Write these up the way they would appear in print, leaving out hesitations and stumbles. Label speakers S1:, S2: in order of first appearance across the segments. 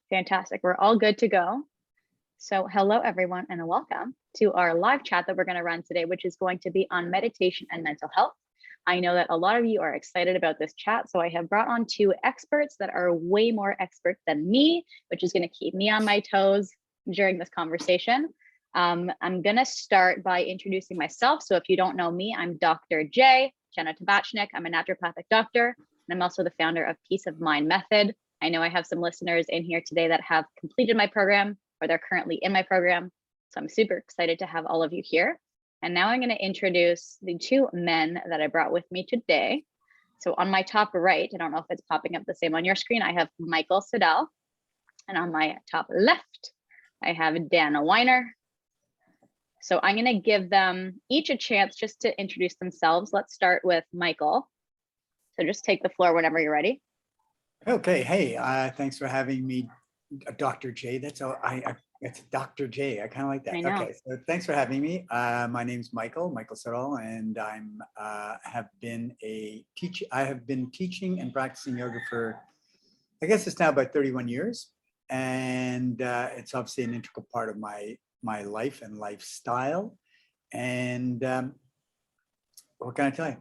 S1: Fantastic. We're all good to go. So hello, everyone, and welcome to our live chat that we're going to run today, which is going to be on meditation and mental health. I know that a lot of you are excited about this chat, so I have brought on two experts that are way more expert than me, which is going to keep me on my toes during this conversation. I'm going to start by introducing myself. So if you don't know me, I'm Dr. Jenna. I'm a naturopathic doctor, and I'm also the founder of Peace of Mind Method. I know I have some listeners in here today that have completed my program or they're currently in my program. So I'm super excited to have all of you here. And now I'm going to introduce the two men that I brought with me today. So on my top right, I don't know if it's popping up the same on your screen, I have Michael Siddall. And on my top left, I have Wiener. So I'm going to give them each a chance just to introduce themselves. Let's start with Michael. So just take the floor whenever you're ready.
S2: Okay. Hey, thanks for having me, Dr. J. That's Dr. J. I kind of like that. Okay, so thanks for having me. My name's Michael Siddall, and I have been teaching and practicing yoga for, I guess it's now about 31 years, and it's obviously an integral part of my life and lifestyle. And what can I tell you?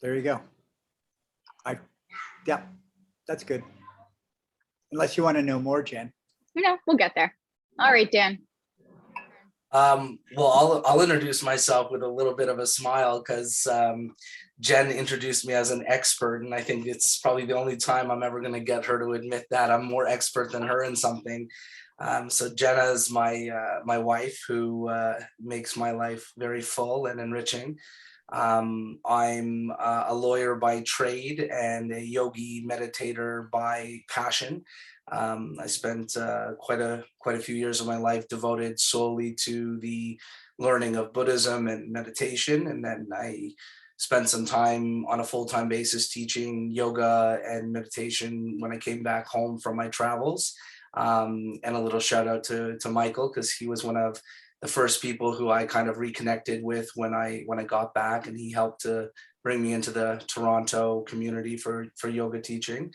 S2: There you go. Yeah. That's good. Unless you want to know more, Jen.
S1: No, we'll get there. All right, Dan.
S3: Well, I'll introduce myself with a little bit of a smile because Jen introduced me as an expert, and I think it's probably the only time I'm ever going to get her to admit that I'm more expert than her in something. So Jenna is my wife who makes my life very full and enriching. I'm a lawyer by trade and a yogi meditator by passion. I spent quite a few years of my life devoted solely to the learning of Buddhism and meditation, and then I spent some time on a full-time basis teaching yoga and meditation when I came back home from my travels. And a little shout out to Michael, because he was one of the first people who I kind of reconnected with when I got back, and he helped to bring me into the Toronto community for yoga teaching.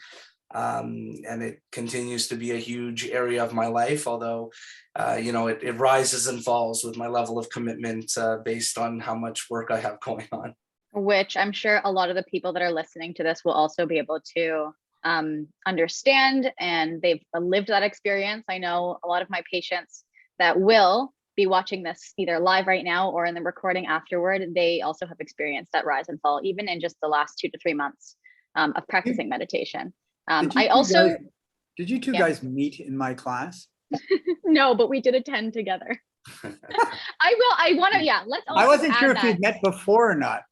S3: And it continues to be a huge area of my life, although it rises and falls with my level of commitment based on how much work I have going on.
S1: Which I'm sure a lot of the people that are listening to this will also be able to understand, and they've lived that experience. I know a lot of my patients that will be watching this either live right now or in the recording afterward, they also have experienced that rise and fall, even in just the last 2 to 3 months of practicing meditation.
S2: Did you two guys meet in my class?
S1: No, but we did attend together. I wasn't
S2: sure if you'd met before or not.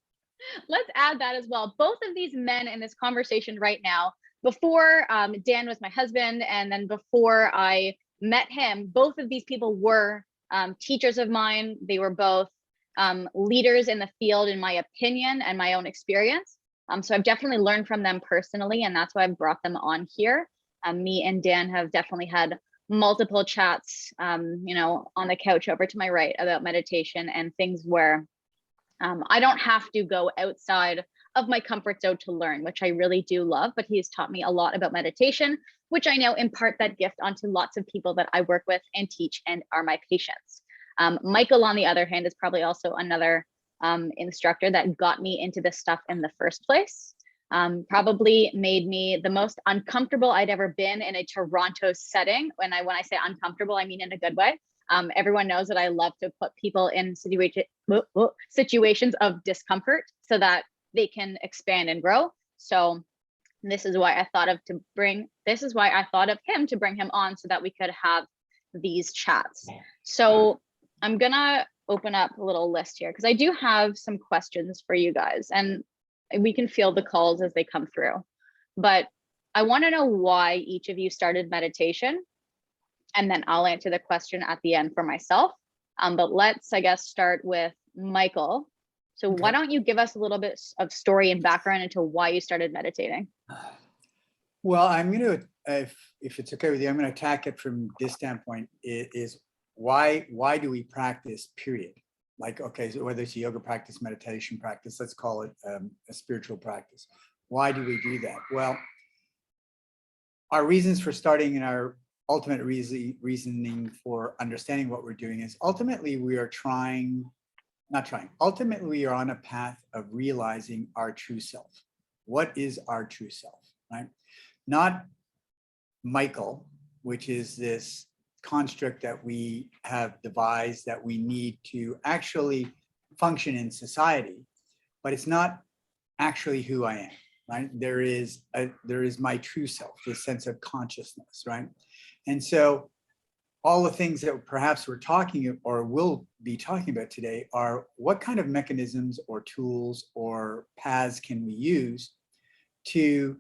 S1: Let's add that as well. Both of these men in this conversation right now, before Dan was my husband, and then before I met him, both of these people were teachers of mine. They were both leaders in the field, in my opinion, and my own experience. So I've definitely learned from them personally, and that's why I've brought them on here. Me and Dan have definitely had multiple chats, on the couch over to my right about meditation and things where I don't have to go outside of my comfort zone to learn, which I really do love, but he's taught me a lot about meditation, which I now impart that gift onto lots of people that I work with and teach and are my patients. Michael, on the other hand, is probably also another instructor that got me into this stuff in the first place. Probably made me the most uncomfortable I'd ever been in a Toronto setting. When I say uncomfortable, I mean in a good way. Everyone knows that I love to put people in situations of discomfort so that they can expand and grow. So this is why I thought of him to bring him on so that we could have these chats. So I'm gonna open up a little list here because I do have some questions for you guys, and we can feel the calls as they come through. But I want to know why each of you started meditation, and then I'll answer the question at the end for myself. But let's, I guess, start with Michael. So why don't you give us a little bit of story and background into why you started meditating?
S2: Well, I'm going to, if it's okay with you, I'm going to attack it from this standpoint. It is why do we practice, period? Like, okay, so whether it's a yoga practice, meditation practice, let's call it a spiritual practice. Why do we do that? Well, our reasons for starting in our ultimate reasoning for understanding what we're doing is ultimately we are ultimately we are on a path of realizing our true self. What is our true self, right? Not Michael, which is this construct that we have devised that we need to actually function in society, but it's not actually who I am, right? There is my true self, this sense of consciousness, right? And so all the things that perhaps we're talking or will be talking about today are what kind of mechanisms or tools or paths can we use to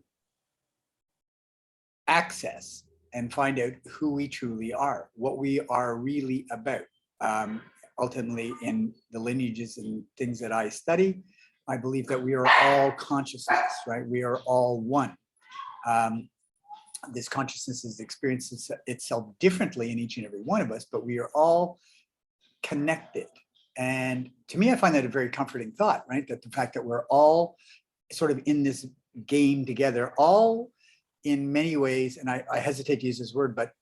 S2: access and find out who we truly are, what we are really about. Ultimately, in the lineages and things that I study, I believe that we are all consciousness, right? We are all one. This consciousness is experiences itself differently in each and every one of us, but we are all connected. And to me, I find that a very comforting thought, right? That the fact that we're all sort of in this game together, all in many ways, and I hesitate to use this word, but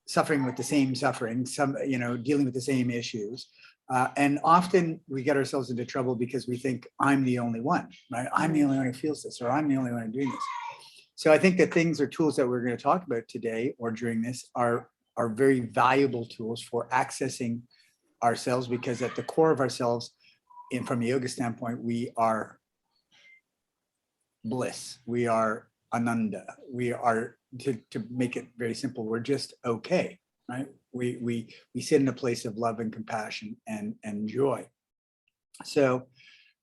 S2: suffering with the same suffering, dealing with the same issues. And often we get ourselves into trouble because we think I'm the only one, right? I'm the only one who feels this, or I'm the only one doing this. So I think that things or tools that we're going to talk about today or during this are very valuable tools for accessing ourselves, because at the core of ourselves, and from a yoga standpoint, we are bliss. We are ananda. We are, to make it very simple, we're just okay, right? We sit in a place of love and compassion and joy. So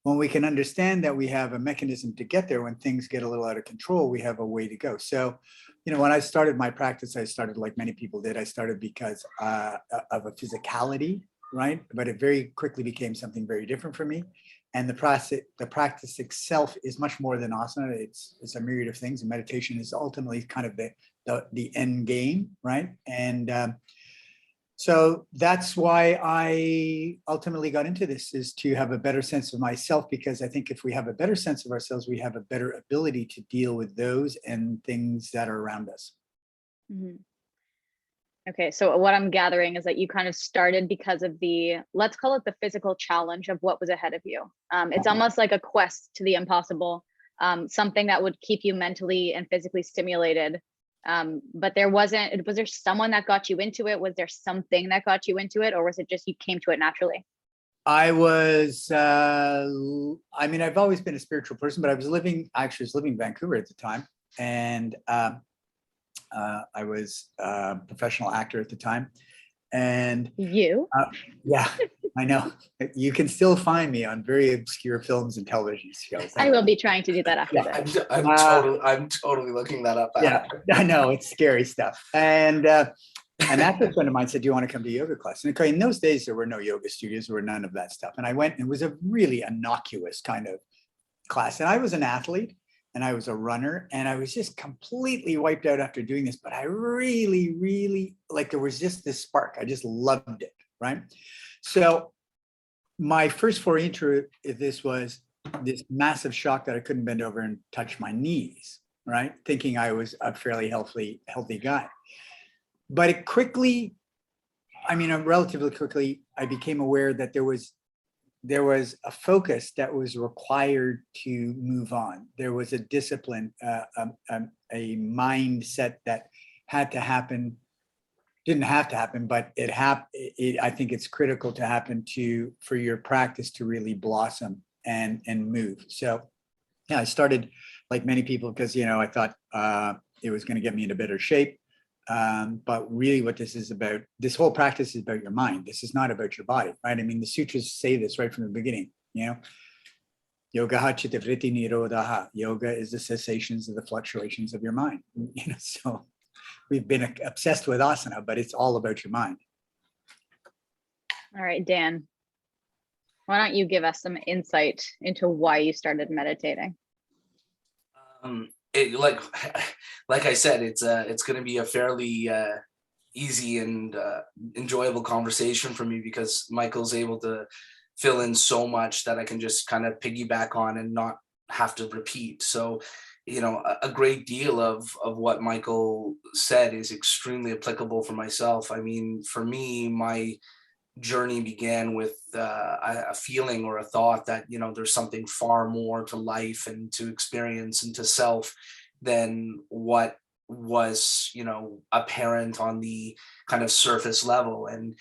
S2: when we can understand that we have a mechanism to get there, when things get a little out of control, we have a way to go. So, when I started my practice, I started like many people did. I started because of a physicality, right? But it very quickly became something very different for me. And the practice itself is much more than asana. It's a myriad of things. And meditation is ultimately kind of the end game, right? And so that's why I ultimately got into this, is to have a better sense of myself, because I think if we have a better sense of ourselves, we have a better ability to deal with those and things that are around us.
S1: Mm-hmm. Okay, so what I'm gathering is that you kind of started because of let's call it the physical challenge of what was ahead of you. It's almost like a quest to the impossible, something that would keep you mentally and physically stimulated. But was there someone that got you into it? Was there something that got you into it, or was it just you came to it naturally?
S2: I was, I've always been a spiritual person, but I was living in Vancouver at the time. And I was a professional actor at the time. And yeah, I know. You can still find me on very obscure films and television shows.
S1: I will be trying to do that after this.
S3: I'm totally looking that up.
S2: Yeah, I know, it's scary stuff. And an actor friend of mine said, "Do you want to come to yoga class?" And in those days, there were no yoga studios, there were none of that stuff. And I went, and it was a really innocuous kind of class. And I was an athlete and I was a runner, and I was just completely wiped out after doing this. But I really, really, there was just this spark. I just loved it, right? So my first foray into this was this massive shock that I couldn't bend over and touch my knees, right? Thinking I was a fairly healthy guy. But relatively quickly, I became aware that there was a focus that was required to move on. There was a discipline, a mindset that had to happen. Didn't have to happen, but it happened. I think it's critical to happen for your practice to really blossom and move. So yeah, I started like many people because I thought it was going to get me into better shape. But really what this whole practice is about your mind. This is not about your body, right? The sutras say this right from the beginning, yoga chitta vritti nirodha. Yoga is the cessations of the fluctuations of your mind. So we've been obsessed with asana, but it's all about your mind.
S1: All right, Dan, why don't you give us some insight into why you started meditating?
S3: Like I said, it's going to be a fairly easy and enjoyable conversation for me, because Michael's able to fill in so much that I can just kind of piggyback on and not have to repeat. So a great deal of what Michael said is extremely applicable for myself. I mean, for me, my journey began with a feeling or a thought that, there's something far more to life and to experience and to self than what was, apparent on the kind of surface level. And,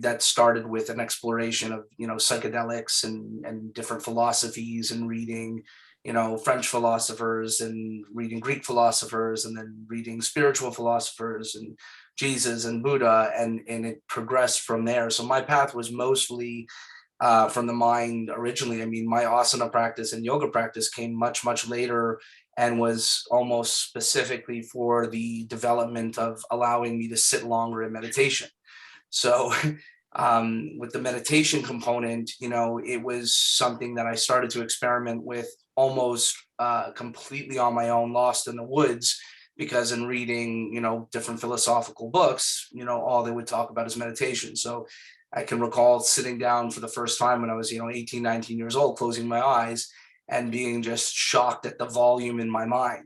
S3: that started with an exploration of, psychedelics and different philosophies, and reading, French philosophers and reading Greek philosophers, and then reading spiritual philosophers and Jesus and Buddha, and it progressed from there. So my path was mostly from the mind originally. I mean, my asana practice and yoga practice came much, much later, and was almost specifically for the development of allowing me to sit longer in meditation. So with the meditation component, it was something that I started to experiment with almost completely on my own, lost in the woods, because in reading, different philosophical books, all they would talk about is meditation. So I can recall sitting down for the first time when I was, 18, 19 years old, closing my eyes and being just shocked at the volume in my mind.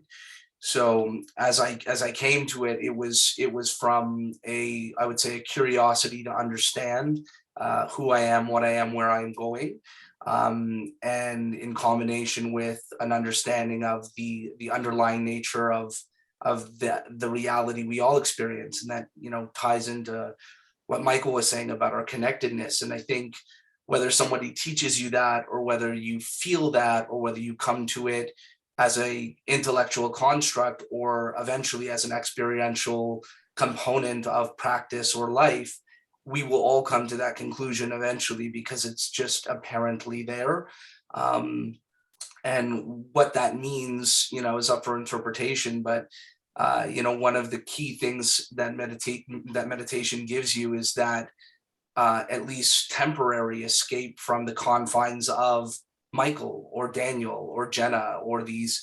S3: So as I came to it, it was from I would say, a curiosity to understand who I am, what I am, where I'm going, and in combination with an understanding of the underlying nature of the reality we all experience, and that ties into what Michael was saying about our connectedness. And I think whether somebody teaches you that, or whether you feel that, or whether you come to it as a intellectual construct, or eventually as an experiential component of practice or life, we will all come to that conclusion eventually, because it's just apparently there. And what that means, is up for interpretation. But one of the key things that meditation gives you is that at least temporary escape from the confines of Michael or Daniel or Jenna, or these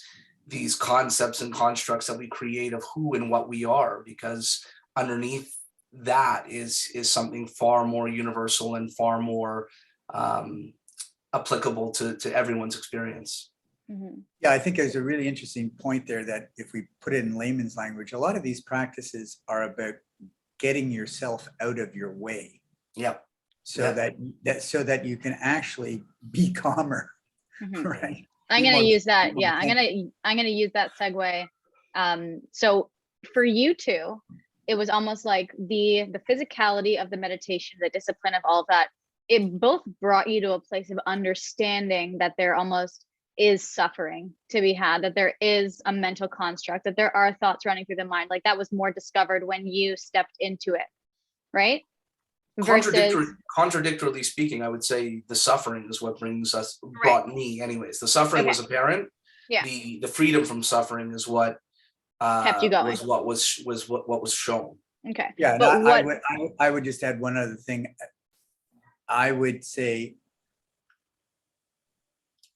S3: concepts and constructs that we create of who and what we are, because underneath that is something far more universal and far more applicable to everyone's experience.
S1: Mm-hmm.
S2: Yeah, I think there's a really interesting point there, that if we put it in layman's language, a lot of these practices are about getting yourself out of your way.
S3: Yep.
S2: So that you can actually be calmer.
S1: Mm-hmm.
S2: Right.
S1: I'm going to use that. Yeah, I'm going to use that segue. So for you two, it was almost like the physicality of the meditation, the discipline of all of that. It both brought you to a place of understanding that there almost is suffering to be had, that there is a mental construct, that there are thoughts running through the mind. Like that was more discovered when you stepped into it, right?
S3: Contradictorily speaking, I would say the suffering is what brought me anyways. The suffering was apparent.
S1: Yeah.
S3: The freedom from suffering is what
S1: kept you going.
S3: Was what was shown.
S1: Okay.
S2: Yeah. But I would just add one other thing. I would say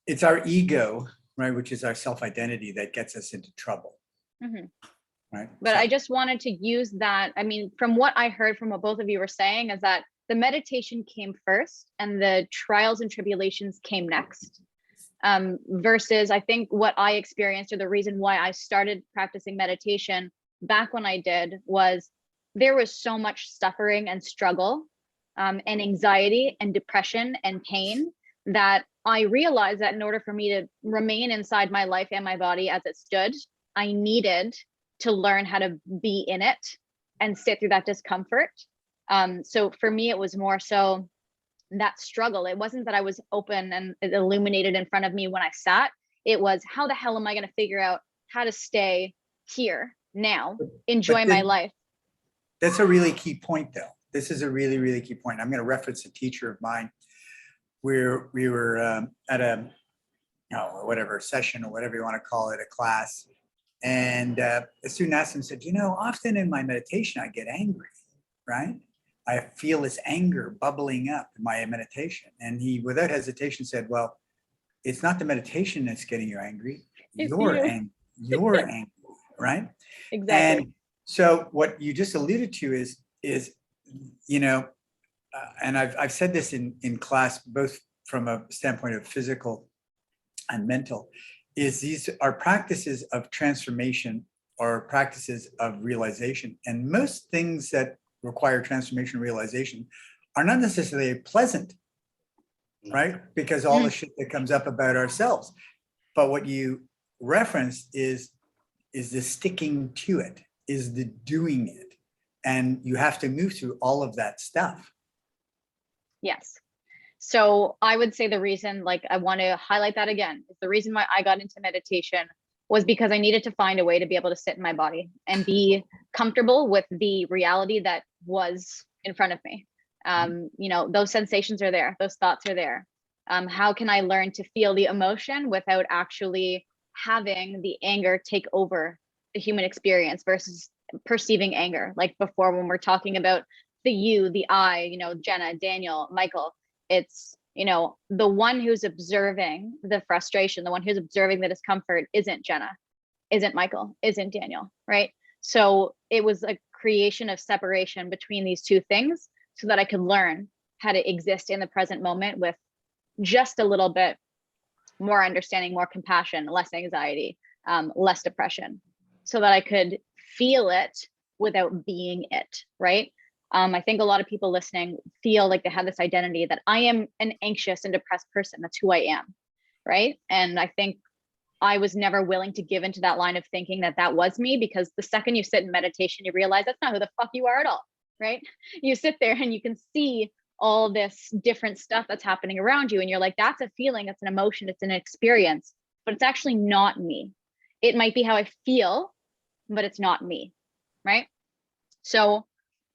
S2: it's our ego, right, which is our self-identity, that gets us into trouble. Mm-hmm. Right.
S1: But I just wanted to use that. I mean, from what I heard from what both of you were saying, is that the meditation came first and the trials and tribulations came next. Versus I think what I experienced, or the reason why I started practicing meditation back when I did, was there was so much suffering and struggle and anxiety and depression and pain, that I realized that in order for me to remain inside my life and my body as it stood, I needed to learn how to be in it and sit through that discomfort. So for me, it was more so that struggle. It wasn't that I was open and it illuminated in front of me when I sat. It was, how the hell am I going to figure out how to stay here now, enjoy my life?
S2: That's a really key point, though. This is a really, really key point. I'm going to reference a teacher of mine where we were at a, whatever session or whatever you want to call it, a class. And a student asked him, said, often in my meditation, I get angry, right? I feel this anger bubbling up in my meditation. And he, without hesitation, said, well, it's not the meditation that's getting you angry. You're angry. You're angry, right?
S1: Exactly.
S2: And so what you just alluded to is and I've said this in class, both from a standpoint of physical and mental, is these are practices of transformation or practices of realization. And most things that require transformation and realization are not necessarily pleasant, right? Because all the shit that comes up about ourselves. But what you reference is the sticking to it, is the doing it. And you have to move through all of that stuff.
S1: Yes. So I would say the reason, like, I want to highlight that again, is the reason why I got into meditation was because I needed to find a way to be able to sit in my body and be comfortable with the reality that was in front of me. You know, those sensations are there, those thoughts are there. How can I learn to feel the emotion without actually having the anger take over the human experience versus perceiving anger? Like before, when we're talking about the you, the I, you know, Jenna, Daniel, Michael, it's, you know, the one who's observing the frustration, the one who's observing the discomfort isn't Jenna, isn't Michael, isn't Daniel, right? So it was a creation of separation between these two things so that I could learn how to exist in the present moment with just a little bit more understanding, more compassion, less anxiety, less depression, so that I could feel it without being it, right? I think a lot of people listening feel like they have this identity that I am an anxious and depressed person. That's who I am, right? And I think I was never willing to give into that line of thinking that that was me, because the second you sit in meditation, you realize that's not who the fuck you are at all, right? You sit there and you can see all this different stuff that's happening around you, and you're like, that's a feeling, it's an emotion, it's an experience, but it's actually not me. It might be how I feel, but it's not me, right? So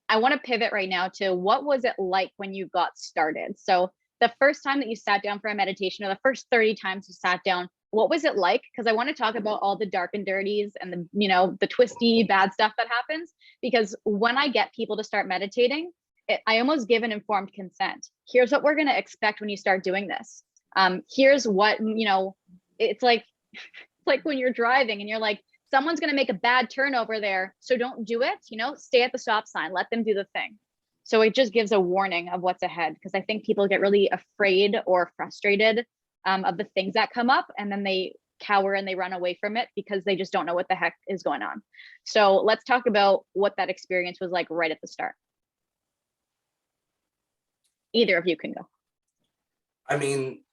S1: I want to pivot right now to what was it like when you got started? So the first time that you sat down for a meditation, or the first 30 times you sat down, what was it like? Because I want to talk about all the dark and dirties and the, you know, the twisty bad stuff that happens. Because when I get people to start meditating, I almost give an informed consent. Here's what we're going to expect when you start doing this. Here's what, you know, it's like when you're driving and you're like, someone's going to make a bad turn over there, so don't do it, you know, stay at the stop sign, let them do the thing. So it just gives a warning of what's ahead, because I think people get really afraid or frustrated of the things that come up, and then they cower and they run away from it because they just don't know what the heck is going on. So let's talk about what that experience was like right at the start. Either of you can go.
S3: I mean,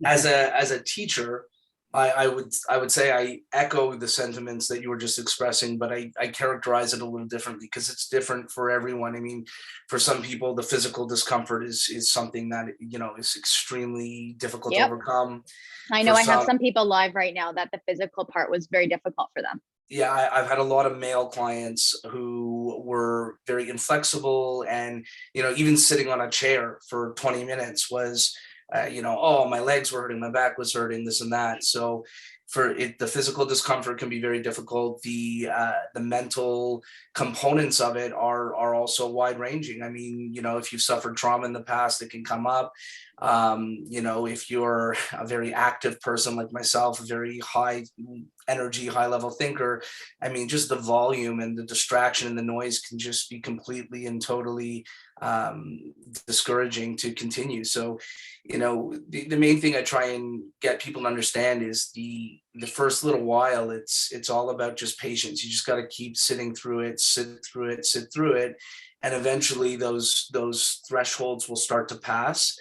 S3: as a teacher, I would say I echo the sentiments that you were just expressing, but I characterize it a little differently because it's different for everyone. I mean, for some people, the physical discomfort is something that, you know, is extremely difficult to overcome.
S1: I know I have some people live right now that the physical part was very difficult for them.
S3: Yeah, I've had a lot of male clients who were very inflexible, and, you know, even sitting on a chair for 20 minutes was, you know, oh, my legs were hurting, my back was hurting, this and that. So for it, the physical discomfort can be very difficult. The mental components of it are also wide ranging. I mean, you know, if you've suffered trauma in the past, it can come up. You know, if you're a very active person like myself, a very high energy, high level thinker, I mean, just the volume and the distraction and the noise can just be completely and totally discouraging to continue. So, you know, the main thing I try and get people to understand is the first little while, it's all about just patience. You just got to keep sitting through it, sit through it. And eventually those thresholds will start to pass.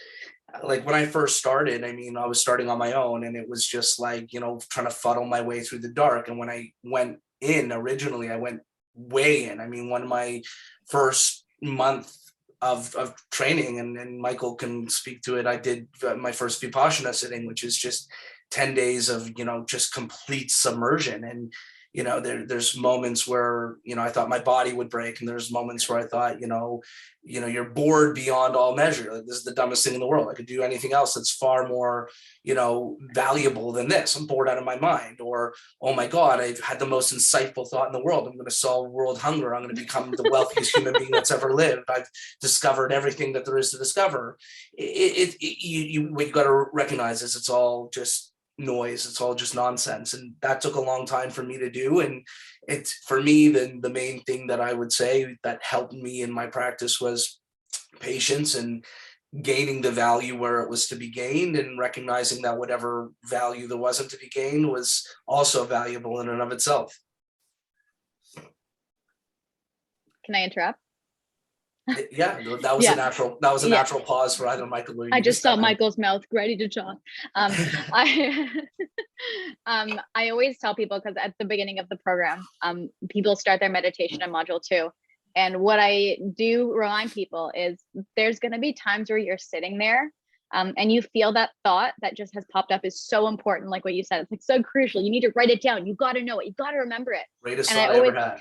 S3: Like when I first started, I mean, I was starting on my own, and it was just like, you know, trying to fuddle my way through the dark. And when I went in originally, I went way in. I mean, one of my first month of training, and Michael can speak to it, I did my first Vipassana sitting, which is just 10 days of, you know, just complete submersion. And, you know, there's moments where, you know, I thought my body would break, and there's moments where I thought, you know, you're bored beyond all measure. Like, this is the dumbest thing in the world. I could do anything else that's far more, you know, valuable than this. I'm bored out of my mind. Or, oh my God, I've had the most insightful thought in the world. I'm going to solve world hunger. I'm going to become the wealthiest human being that's ever lived. I've discovered everything that there is to discover. What you got to recognize is it's all just noise. It's all just nonsense. And that took a long time for me to do. And it's, for me, the main thing that I would say that helped me in my practice was patience and gaining the value where it was to be gained, and recognizing that whatever value there wasn't to be gained was also valuable in and of itself.
S1: Can I interrupt?
S3: Yeah, that was
S1: Yeah.
S3: a natural, that was a
S1: Yeah.
S3: natural pause for either Michael or you.
S1: I just saw
S3: step in.
S1: Michael's mouth ready to talk. I always tell people, because at the beginning of the program, people start their meditation in module 2. And what I do remind people is there's going to be times where you're sitting there and you feel that thought that just has popped up is so important. Like what you said, it's like so crucial. You need to write it down. You got to know it. You got to remember it.
S3: Greatest
S1: And
S3: thought I ever had.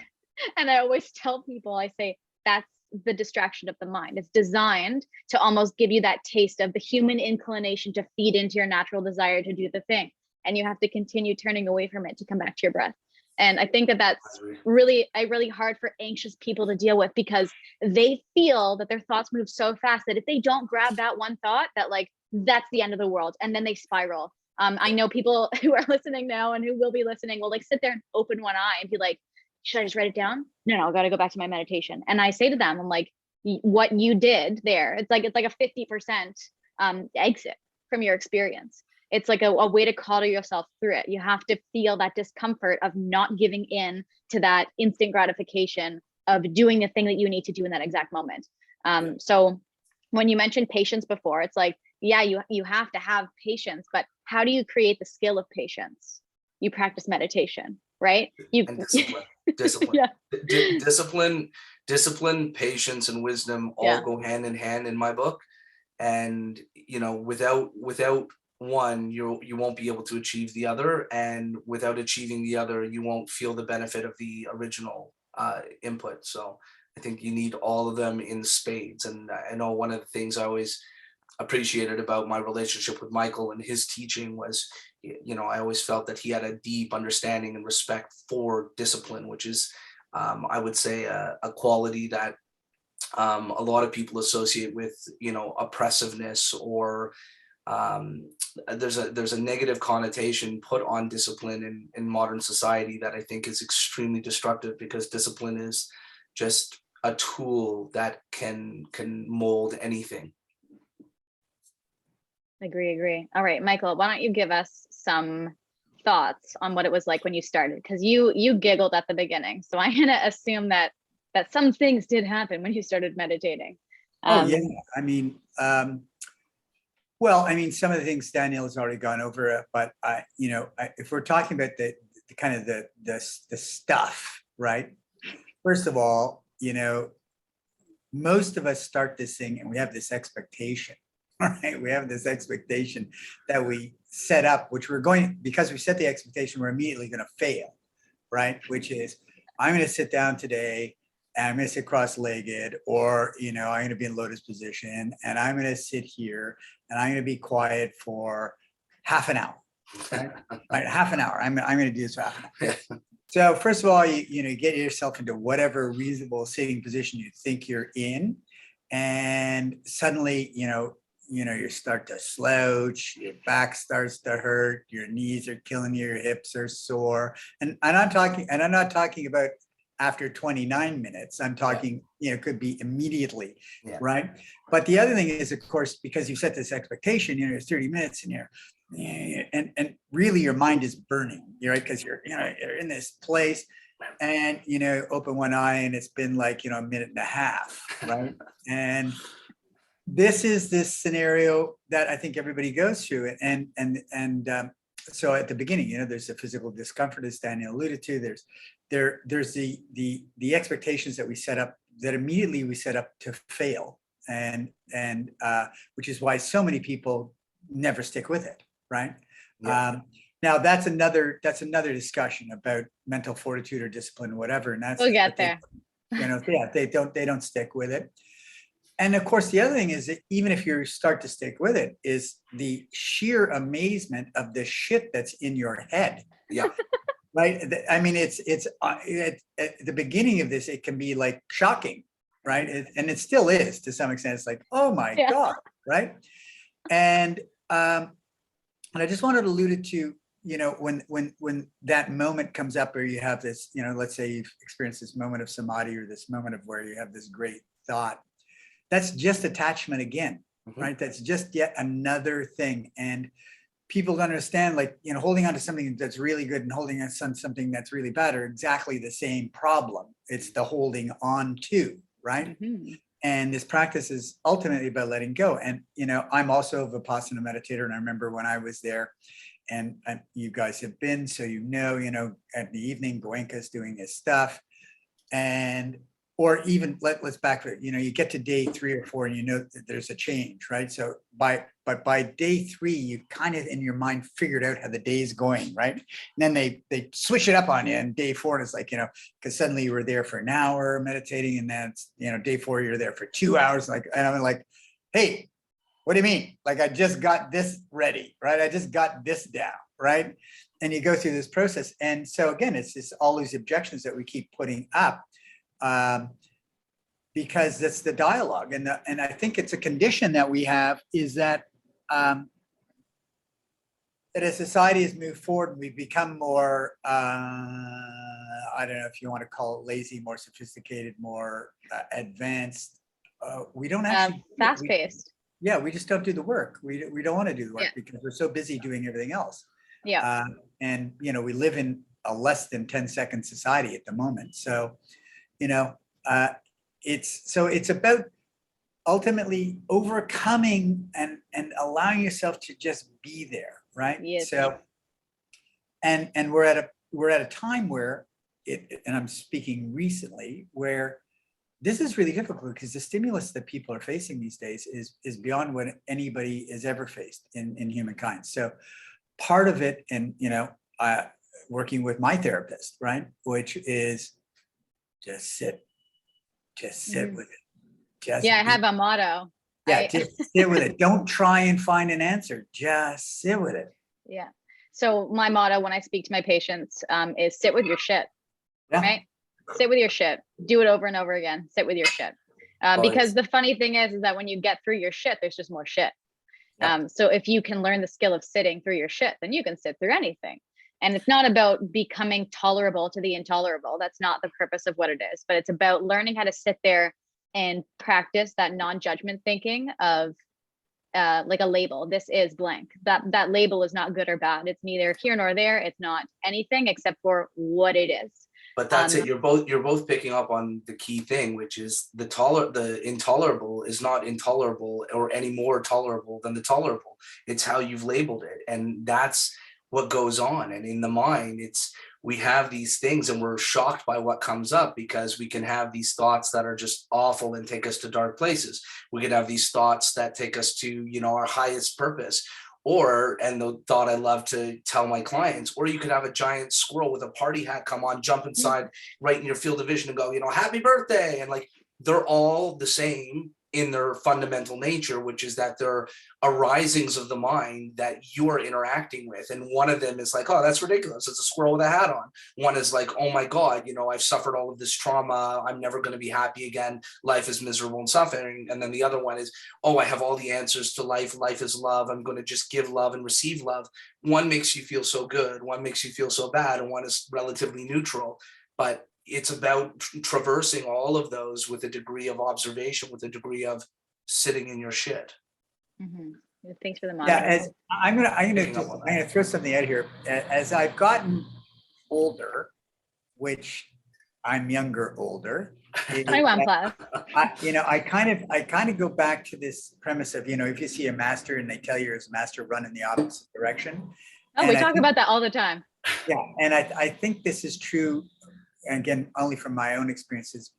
S1: and I always tell people, I say, that's the distraction of the mind. It's designed to almost give you that taste of the human inclination to feed into your natural desire to do the thing. And you have to continue turning away from it to come back to your breath. And I think that that's really hard for anxious people to deal with, because they feel that their thoughts move so fast that if they don't grab that one thought, that like, that's the end of the world. And then they spiral. I know people who are listening now and who will be listening will like sit there and open one eye and be like, should I just write it down? No, I got to go back to my meditation. And I say to them, I'm like, what you did there, it's like a 50% exit from your experience. It's like a way to coddle yourself through it. You have to feel that discomfort of not giving in to that instant gratification of doing the thing that you need to do in that exact moment. So when you mentioned patience before, it's like, yeah, you have to have patience, but how do you create the skill of patience? You practice meditation, right?
S3: And discipline.
S1: Yeah.
S3: Discipline, patience, and wisdom all go hand in hand in my book. And without one, you won't be able to achieve the other, and without achieving the other, you won't feel the benefit of the original input. So I think you need all of them in spades. And I know one of the things I always appreciated about my relationship with Michael and his teaching was, I always felt that he had a deep understanding and respect for discipline, which is, I would say, a quality that a lot of people associate with, oppressiveness, or there's a negative connotation put on discipline in modern society that I think is extremely destructive, because discipline is just a tool that can mold anything.
S1: Agree. All right, Michael, why don't you give us some thoughts on what it was like when you started? Because you giggled at the beginning, so I'm gonna assume that some things did happen when you started meditating.
S2: Yeah, I mean, some of the things Danielle has already gone over, but if we're talking about the kind of the stuff, right? First of all, most of us start this thing and we have this expectation. Right, we have this expectation that we set up, which because we set the expectation, we're immediately going to fail, right? Which is, I'm going to sit down today and I'm going to sit cross-legged, or I'm going to be in lotus position and I'm going to sit here and I'm going to be quiet for half an hour. Right? Right, half an hour. I'm going to do this for half an hour. So first of all, you get yourself into whatever reasonable sitting position you think you're in, and suddenly you start to slouch, your back starts to hurt, your knees are killing you, your hips are sore. And I'm not talking about after 29 minutes. I'm talking, it could be immediately, right? But the other thing is, of course, because you set this expectation, it's 30 minutes in here, and really your mind is burning, right? Because you're in this place, and open one eye and it's been like a minute and a half, right? And this is this scenario that I think everybody goes through, and so at the beginning, there's a physical discomfort, as Daniel alluded to. There's the expectations that we set up, that immediately we set up to fail, and which is why so many people never stick with it, right? Yeah. Now that's another discussion about mental fortitude or discipline or whatever, and that's
S1: we'll get there.
S2: They don't stick with it. And of course, the other thing is that even if you start to stick with it, is the sheer amazement of the shit that's in your head.
S3: Yeah.
S2: Right. I mean, it's at the beginning of this, it can be like shocking, right? And it still is to some extent. It's like, oh my God, right? And I just wanted to allude to, when that moment comes up where you have this, let's say you've experienced this moment of samadhi, or this moment of where you have this great thought. That's just attachment again, right? That's just yet another thing. And people don't understand, like, holding on to something that's really good and holding on to something that's really bad are exactly the same problem. It's the holding on to, right? And this practice is ultimately about letting go. And, I'm also a Vipassana meditator. And I remember when I was there, and you guys have been, so at the evening, Goenka's doing his stuff. Or even let's back to it. You get to day 3 or 4 and that there's a change, right? So by day 3, you kind of in your mind figured out how the day is going, right? And then they switch it up on you, and day 4 is like, because suddenly you were there for an hour meditating, and then it's, day 4 you're there for 2 hours, and I'm like, hey, what do you mean? Like, I just got this ready, right? I just got this down, right? And you go through this process. And so again, it's just all these objections that we keep putting up, because that's the dialogue. And I think it's a condition that we have, is that that as society has moved forward, we've become more, I don't know if you want to call it lazy, more sophisticated, more advanced. We don't actually
S1: fast-paced.
S2: Yeah, we just don't do the work. We don't want to do the work because we're so busy doing everything else.
S1: Yeah.
S2: And we live in a less than 10-second society at the moment. So, it's about ultimately overcoming and allowing yourself to just be there, right?
S1: Yes.
S2: So, and we're at a time where and I'm speaking recently, where this is really difficult, because the stimulus that people are facing these days is beyond what anybody has ever faced in humankind. So part of it, and working with my therapist, right, which is just sit with it.
S1: I have a motto.
S2: Just sit with it. Don't try and find an answer. Just sit with it.
S1: Yeah. So my motto when I speak to my patients is sit with your shit.
S2: Yeah.
S1: Right? Sit with your shit. Do it over and over again. Sit with your shit. Because the funny thing is that when you get through your shit, there's just more shit. So if you can learn the skill of sitting through your shit, then you can sit through anything. And it's not about becoming tolerable to the intolerable. That's not the purpose of what it is. But it's about learning how to sit there and practice that non-judgment thinking of like a label. This is blank. That label is not good or bad. It's neither here nor there. It's not anything except for what it is.
S3: But that's it. You're both picking up on the key thing, which is the intolerable is not intolerable or any more tolerable than the tolerable. It's how you've labeled it, and that's what goes on. And in the mind, we have these things, and we're shocked by what comes up, because we can have these thoughts that are just awful and take us to dark places. We can have these thoughts that take us to our highest purpose. And the thought I love to tell my clients, or you could have a giant squirrel with a party hat come on, jump inside right in your field of vision and go, happy birthday. And like, they're all the same in their fundamental nature, which is that they're arisings of the mind that you are interacting with. And one of them is like, oh, that's ridiculous. It's a squirrel with a hat on. One is like, oh my God, I've suffered all of this trauma. I'm never going to be happy again. Life is miserable and suffering. And then the other one is, oh, I have all the answers to life. Life is love. I'm going to just give love and receive love. One makes you feel so good. One makes you feel so bad. And one is relatively neutral. But it's about traversing all of those with a degree of observation, with a degree of sitting in your shit.
S1: Mm-hmm. Thanks for the model.
S2: Yeah, I'm gonna throw something out here. As I've gotten older, which I'm older.
S1: 21 plus.
S2: I kind of go back to this premise of, if you see a master and they tell you as a master, run in the opposite direction.
S1: Oh, we talk about that all the time.
S2: Yeah, and I think this is true. And again, only from my own experiences,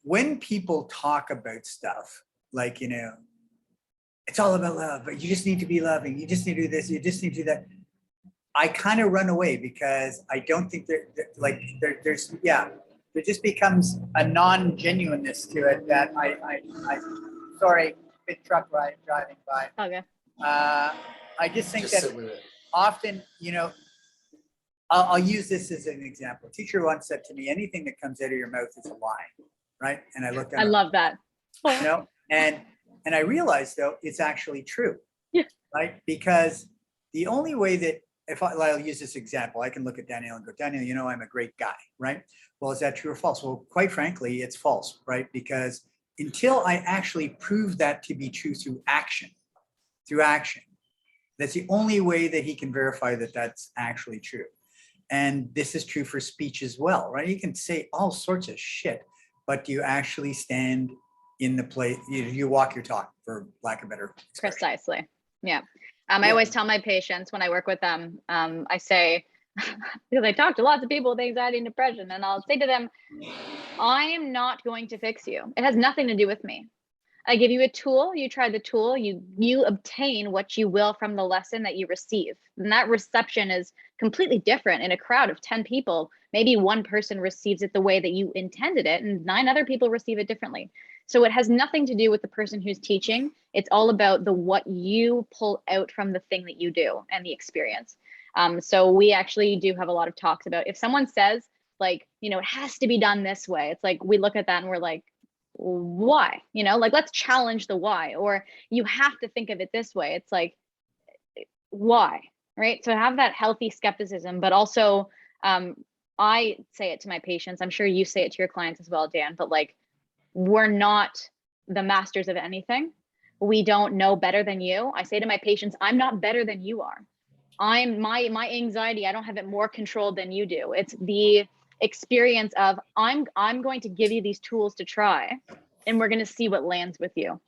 S2: when people talk about stuff like, it's all about love, but you just need to be loving. You just need to do this. You just need to do that. I kind of run away, because I don't think there just becomes a non-genuineness to it that I sorry, big truck driving by.
S1: Okay.
S2: I just think that often, I'll use this as an example. A teacher once said to me, anything that comes out of your mouth is a lie, right? And I looked at
S1: I love that.
S2: And I realized, though, it's actually true, right? Because the only way that, I'll use this example, I can look at Danielle and go, Danielle, I'm a great guy, right? Well, is that true or false? Well, quite frankly, it's false, right? Because until I actually prove that to be true through action. That's the only way that he can verify that that's actually true. And this is true for speech as well, right? You can say all sorts of shit, but do you actually stand in the place, you walk your talk, for lack of better expression.
S1: Precisely. Yeah. I always tell my patients when I work with them, I say, because I talk to lots of people with anxiety and depression, and I'll say to them, I am not going to fix you. It has nothing to do with me. I give you a tool, you try the tool, you obtain what you will from the lesson that you receive. And that reception is completely different in a crowd of 10 people. Maybe one person receives it the way that you intended it, and 9 other people receive it differently. So it has nothing to do with the person who's teaching. It's all about what you pull out from the thing that you do and the experience. So we actually do have a lot of talks about, if someone says like, it has to be done this way, it's like, we look at that and we're like, why? Like, let's challenge the why. Or you have to think of it this way. It's like, why? Right? So have that healthy skepticism, but also I say it to my patients, I'm sure you say it to your clients as well, Dan, but like, we're not the masters of anything. We don't know better than you. I say to my patients, I'm not better than you are. My anxiety, I don't have it more controlled than you do. It's the experience of I'm going to give you these tools to try, and we're going to see what lands with you,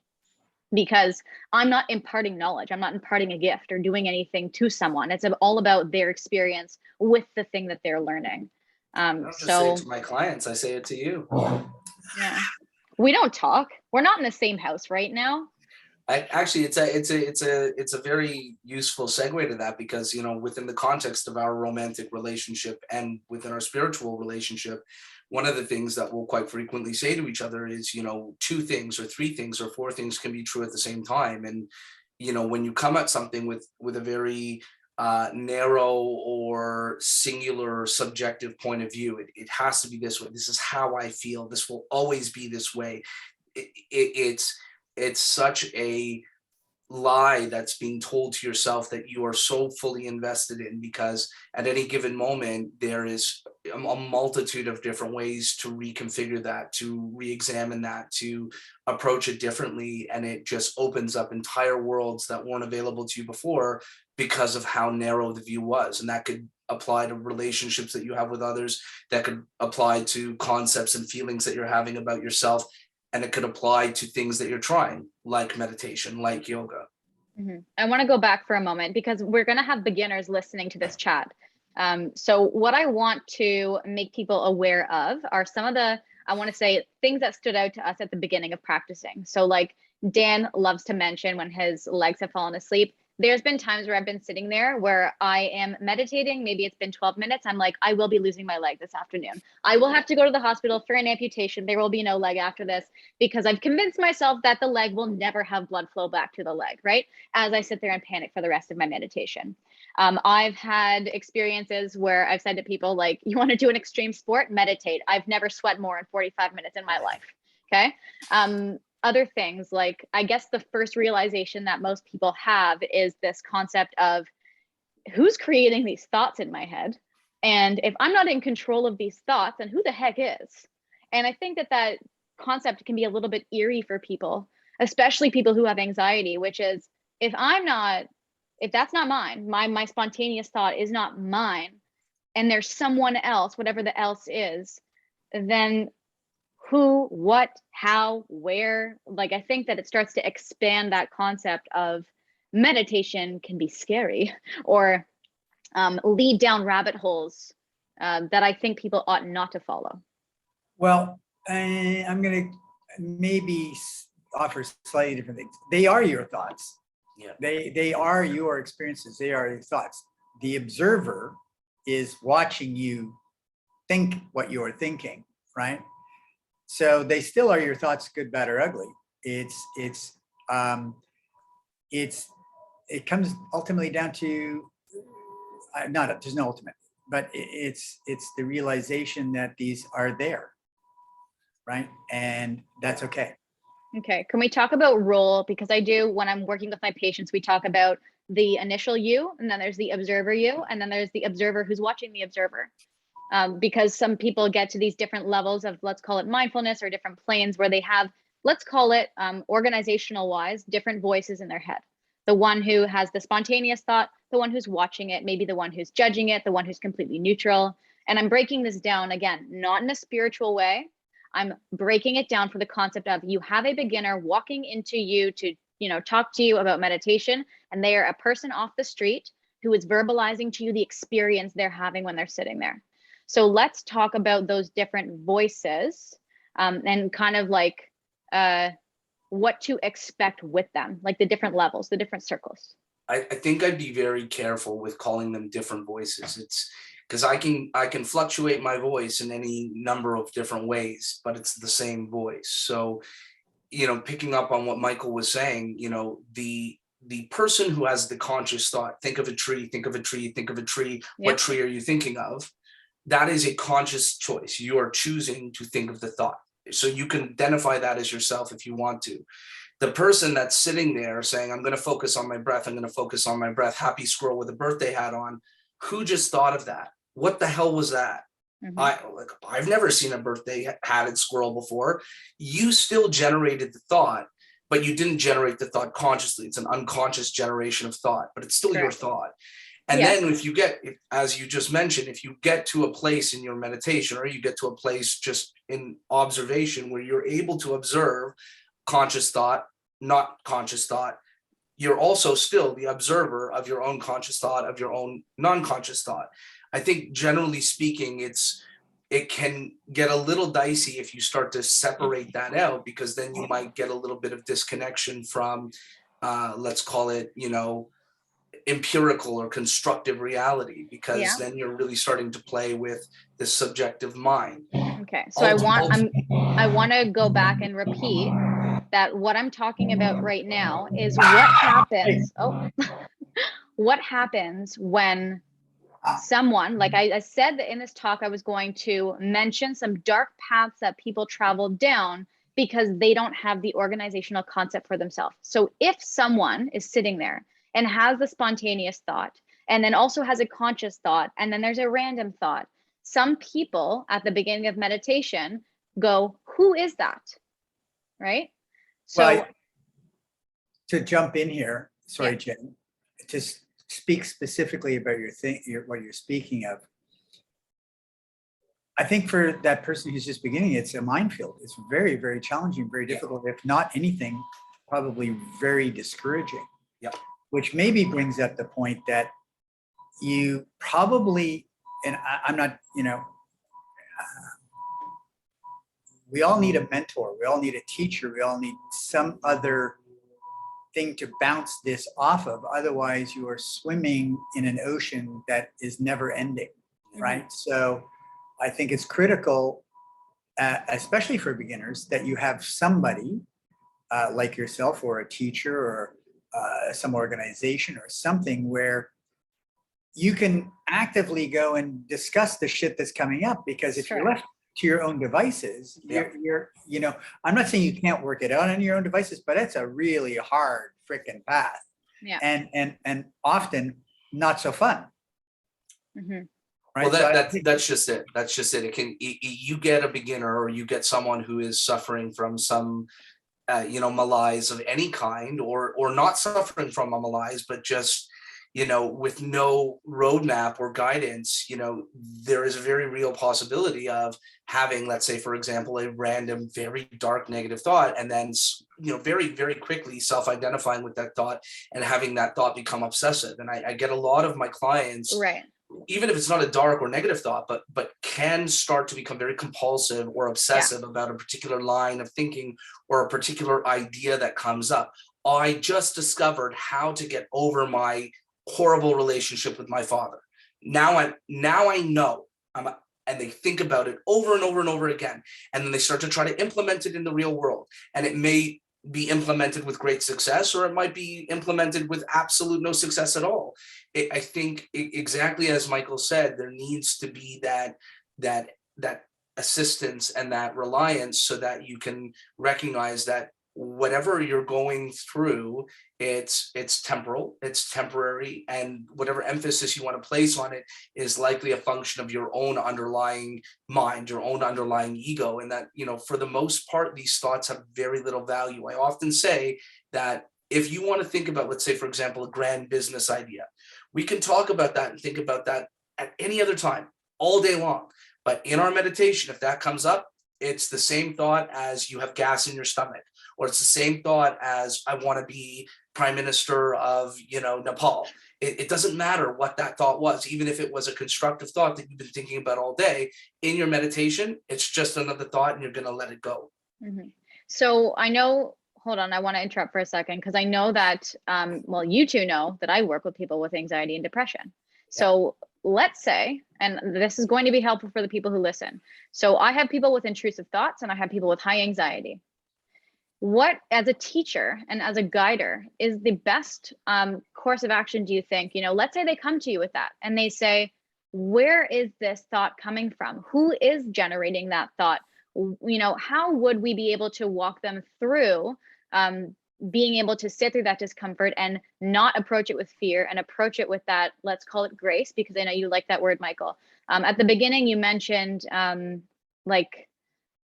S1: because I'm not imparting knowledge. I'm not imparting a gift or doing anything to someone. It's all about their experience with the thing that they're learning.
S3: I don't just say it to my clients, I say it to you.
S1: Yeah, we don't talk. We're not in the same house right now.
S3: Actually, it's a very useful segue to that, because within the context of our romantic relationship and within our spiritual relationship, one of the things that we'll quite frequently say to each other is 2 things or 3 things or 4 things can be true at the same time. And when you come at something with a very narrow or singular subjective point of view, it has to be this way. This is how I feel. This will always be this way. It's such a lie that's being told to yourself that you are so fully invested in, because at any given moment, there is a multitude of different ways to reconfigure that, to re-examine that, to approach it differently. And it just opens up entire worlds that weren't available to you before because of how narrow the view was. And that could apply to relationships that you have with others, that could apply to concepts and feelings that you're having about yourself. And it could apply to things that you're trying, like meditation, like yoga.
S1: Mm-hmm. I want to go back for a moment, because we're going to have beginners listening to this chat. So what I want to make people aware of are some of the, I want to say, things that stood out to us at the beginning of practicing. So like Dan loves to mention, when his legs have fallen asleep, there's been times where I've been sitting there where I am meditating. Maybe it's been 12 minutes. I'm like, I will be losing my leg this afternoon. I will have to go to the hospital for an amputation. There will be no leg after this, because I've convinced myself that the leg will never have blood flow back to the leg, right? As I sit there and panic for the rest of my meditation. I've had experiences where I've said to people, like, you want to do an extreme sport? Meditate. I've never sweat more in 45 minutes in my life. Okay. Other things, like, I guess the first realization that most people have is this concept of who's creating these thoughts in my head. And if I'm not in control of these thoughts, then who the heck is? And I think that concept can be a little bit eerie for people, especially people who have anxiety, which is, if that's not mine, my spontaneous thought is not mine, and there's someone else, whatever the else is, then who, what, how, where? Like, I think that it starts to expand that concept of meditation can be scary, or lead down rabbit holes that I think people ought not to follow.
S2: Well, I'm going to maybe offer slightly different things. They are your thoughts.
S3: Yeah.
S2: They are your experiences. They are your thoughts. The observer is watching you think what you're thinking, right? So they still are your thoughts, good, bad, or ugly. It comes ultimately down to there's no ultimate, but it's the realization that these are there, right? And that's okay.
S1: Okay, can we talk about role? Because I do, when I'm working with my patients, we talk about the initial you, and then there's the observer you, and then there's the observer who's watching the observer. Because some people get to these different levels of, let's call it mindfulness, or different planes where they have let's call it organizational wise, different voices in their head. The one who has the spontaneous thought, the one who's watching it, maybe the one who's judging it, the one who's completely neutral. And I'm breaking this down again, not in a spiritual way. I'm breaking it down for the concept of you have a beginner walking into you to, talk to you about meditation, and they are a person off the street who is verbalizing to you the experience they're having when they're sitting there. So let's talk about those different voices, and kind of like what to expect with them, like the different levels, the different circles.
S3: I think I'd be very careful with calling them different voices. It's because I can fluctuate my voice in any number of different ways, but it's the same voice. So, picking up on what Michael was saying, the person who has the conscious thought, think of a tree, think of a tree, think of a tree. Yep. What tree are you thinking of? That is a conscious choice. You are choosing to think of the thought. So you can identify that as yourself if you want to. The person that's sitting there saying, I'm going to focus on my breath, I'm going to focus on my breath, happy squirrel with a birthday hat on, who just thought of that? What the hell was that? Mm-hmm. I've never seen a birthday hatted squirrel before. You still generated the thought, but you didn't generate the thought consciously. It's an unconscious generation of thought, but it's still your thought. And then if you get, as you just mentioned, if you get to a place in your meditation, or you get to a place just in observation where you're able to observe conscious thought, not conscious thought, you're also still the observer of your own conscious thought, of your own non-conscious thought. I think generally speaking, it can get a little dicey if you start to separate that out, because then you might get a little bit of disconnection from, let's call it, empirical or constructive reality, because then you're really starting to play with the subjective mind.
S1: Okay, so I want to go back and repeat that what I'm talking about right now is what happens. What happens when someone, like I said that in this talk, I was going to mention some dark paths that people travel down because they don't have the organizational concept for themselves. So if someone is sitting there and has the spontaneous thought, and then also has a conscious thought, and then there's a random thought, some people at the beginning of meditation go, who is that? Right? So
S2: to jump in here, sorry, Jen, to speak specifically about what you're speaking of. I think for that person who's just beginning, it's a minefield. It's very, very challenging, very difficult, if not anything, probably very discouraging.
S3: Yeah.
S2: Which maybe brings up the point that you probably, and I'm not, we all need a mentor, we all need a teacher, we all need some other thing to bounce this off of. Otherwise, you are swimming in an ocean that is never ending, right? So I think it's critical, especially for beginners, that you have somebody like yourself, or a teacher, or some organization or something where you can actively go and discuss the shit that's coming up. Because if you're left to your own devices, you're I'm not saying you can't work it out on your own devices, but it's a really hard freaking path. Yeah. And often not so fun.
S3: Mm-hmm. Right? Well, that's just it. That's just it. You get a beginner, or you get someone who is suffering from some malaise of any kind, or not suffering from a malaise, but just, with no roadmap or guidance, there is a very real possibility of having, let's say, for example, a random, very dark negative thought, and then, very, very quickly self-identifying with that thought and having that thought become obsessive. And I get a lot of my clients, right, even if it's not a dark or negative thought, but can start to become very compulsive or obsessive about a particular line of thinking or a particular idea that comes up. I just discovered how to get over my horrible relationship with my father. Now I know. And they think about it over and over and over again. And then they start to try to implement it in the real world. And it may be implemented with great success, or it might be implemented with absolute no success at all. I think exactly as Michael said, there needs to be that assistance and that reliance, so that you can recognize that whatever you're going through, it's temporal, it's temporary, and whatever emphasis you want to place on it is likely a function of your own underlying mind, your own underlying ego. And that, for the most part, these thoughts have very little value. I often say that if you want to think about, let's say, for example, a grand business idea, we can talk about that and think about that at any other time, all day long. But in our meditation, if that comes up, it's the same thought as you have gas in your stomach, or it's the same thought as I want to be prime minister of, Nepal. It doesn't matter what that thought was, even if it was a constructive thought that you've been thinking about all day. In your meditation, it's just another thought, and you're going to let it go.
S1: Mm-hmm. So I know, hold on, I want to interrupt for a second, because I know that, well, you two know that I work with people with anxiety and depression. So let's say, and this is going to be helpful for the people who listen. So I have people with intrusive thoughts and I have people with high anxiety. What, as a teacher and as a guider, is the best course of action, do you think? Let's say they come to you with that and they say, where is this thought coming from? Who is generating that thought? How would we be able to walk them through being able to sit through that discomfort and not approach it with fear and approach it with that, let's call it grace, because I know you like that word, Michael. At the beginning, you mentioned,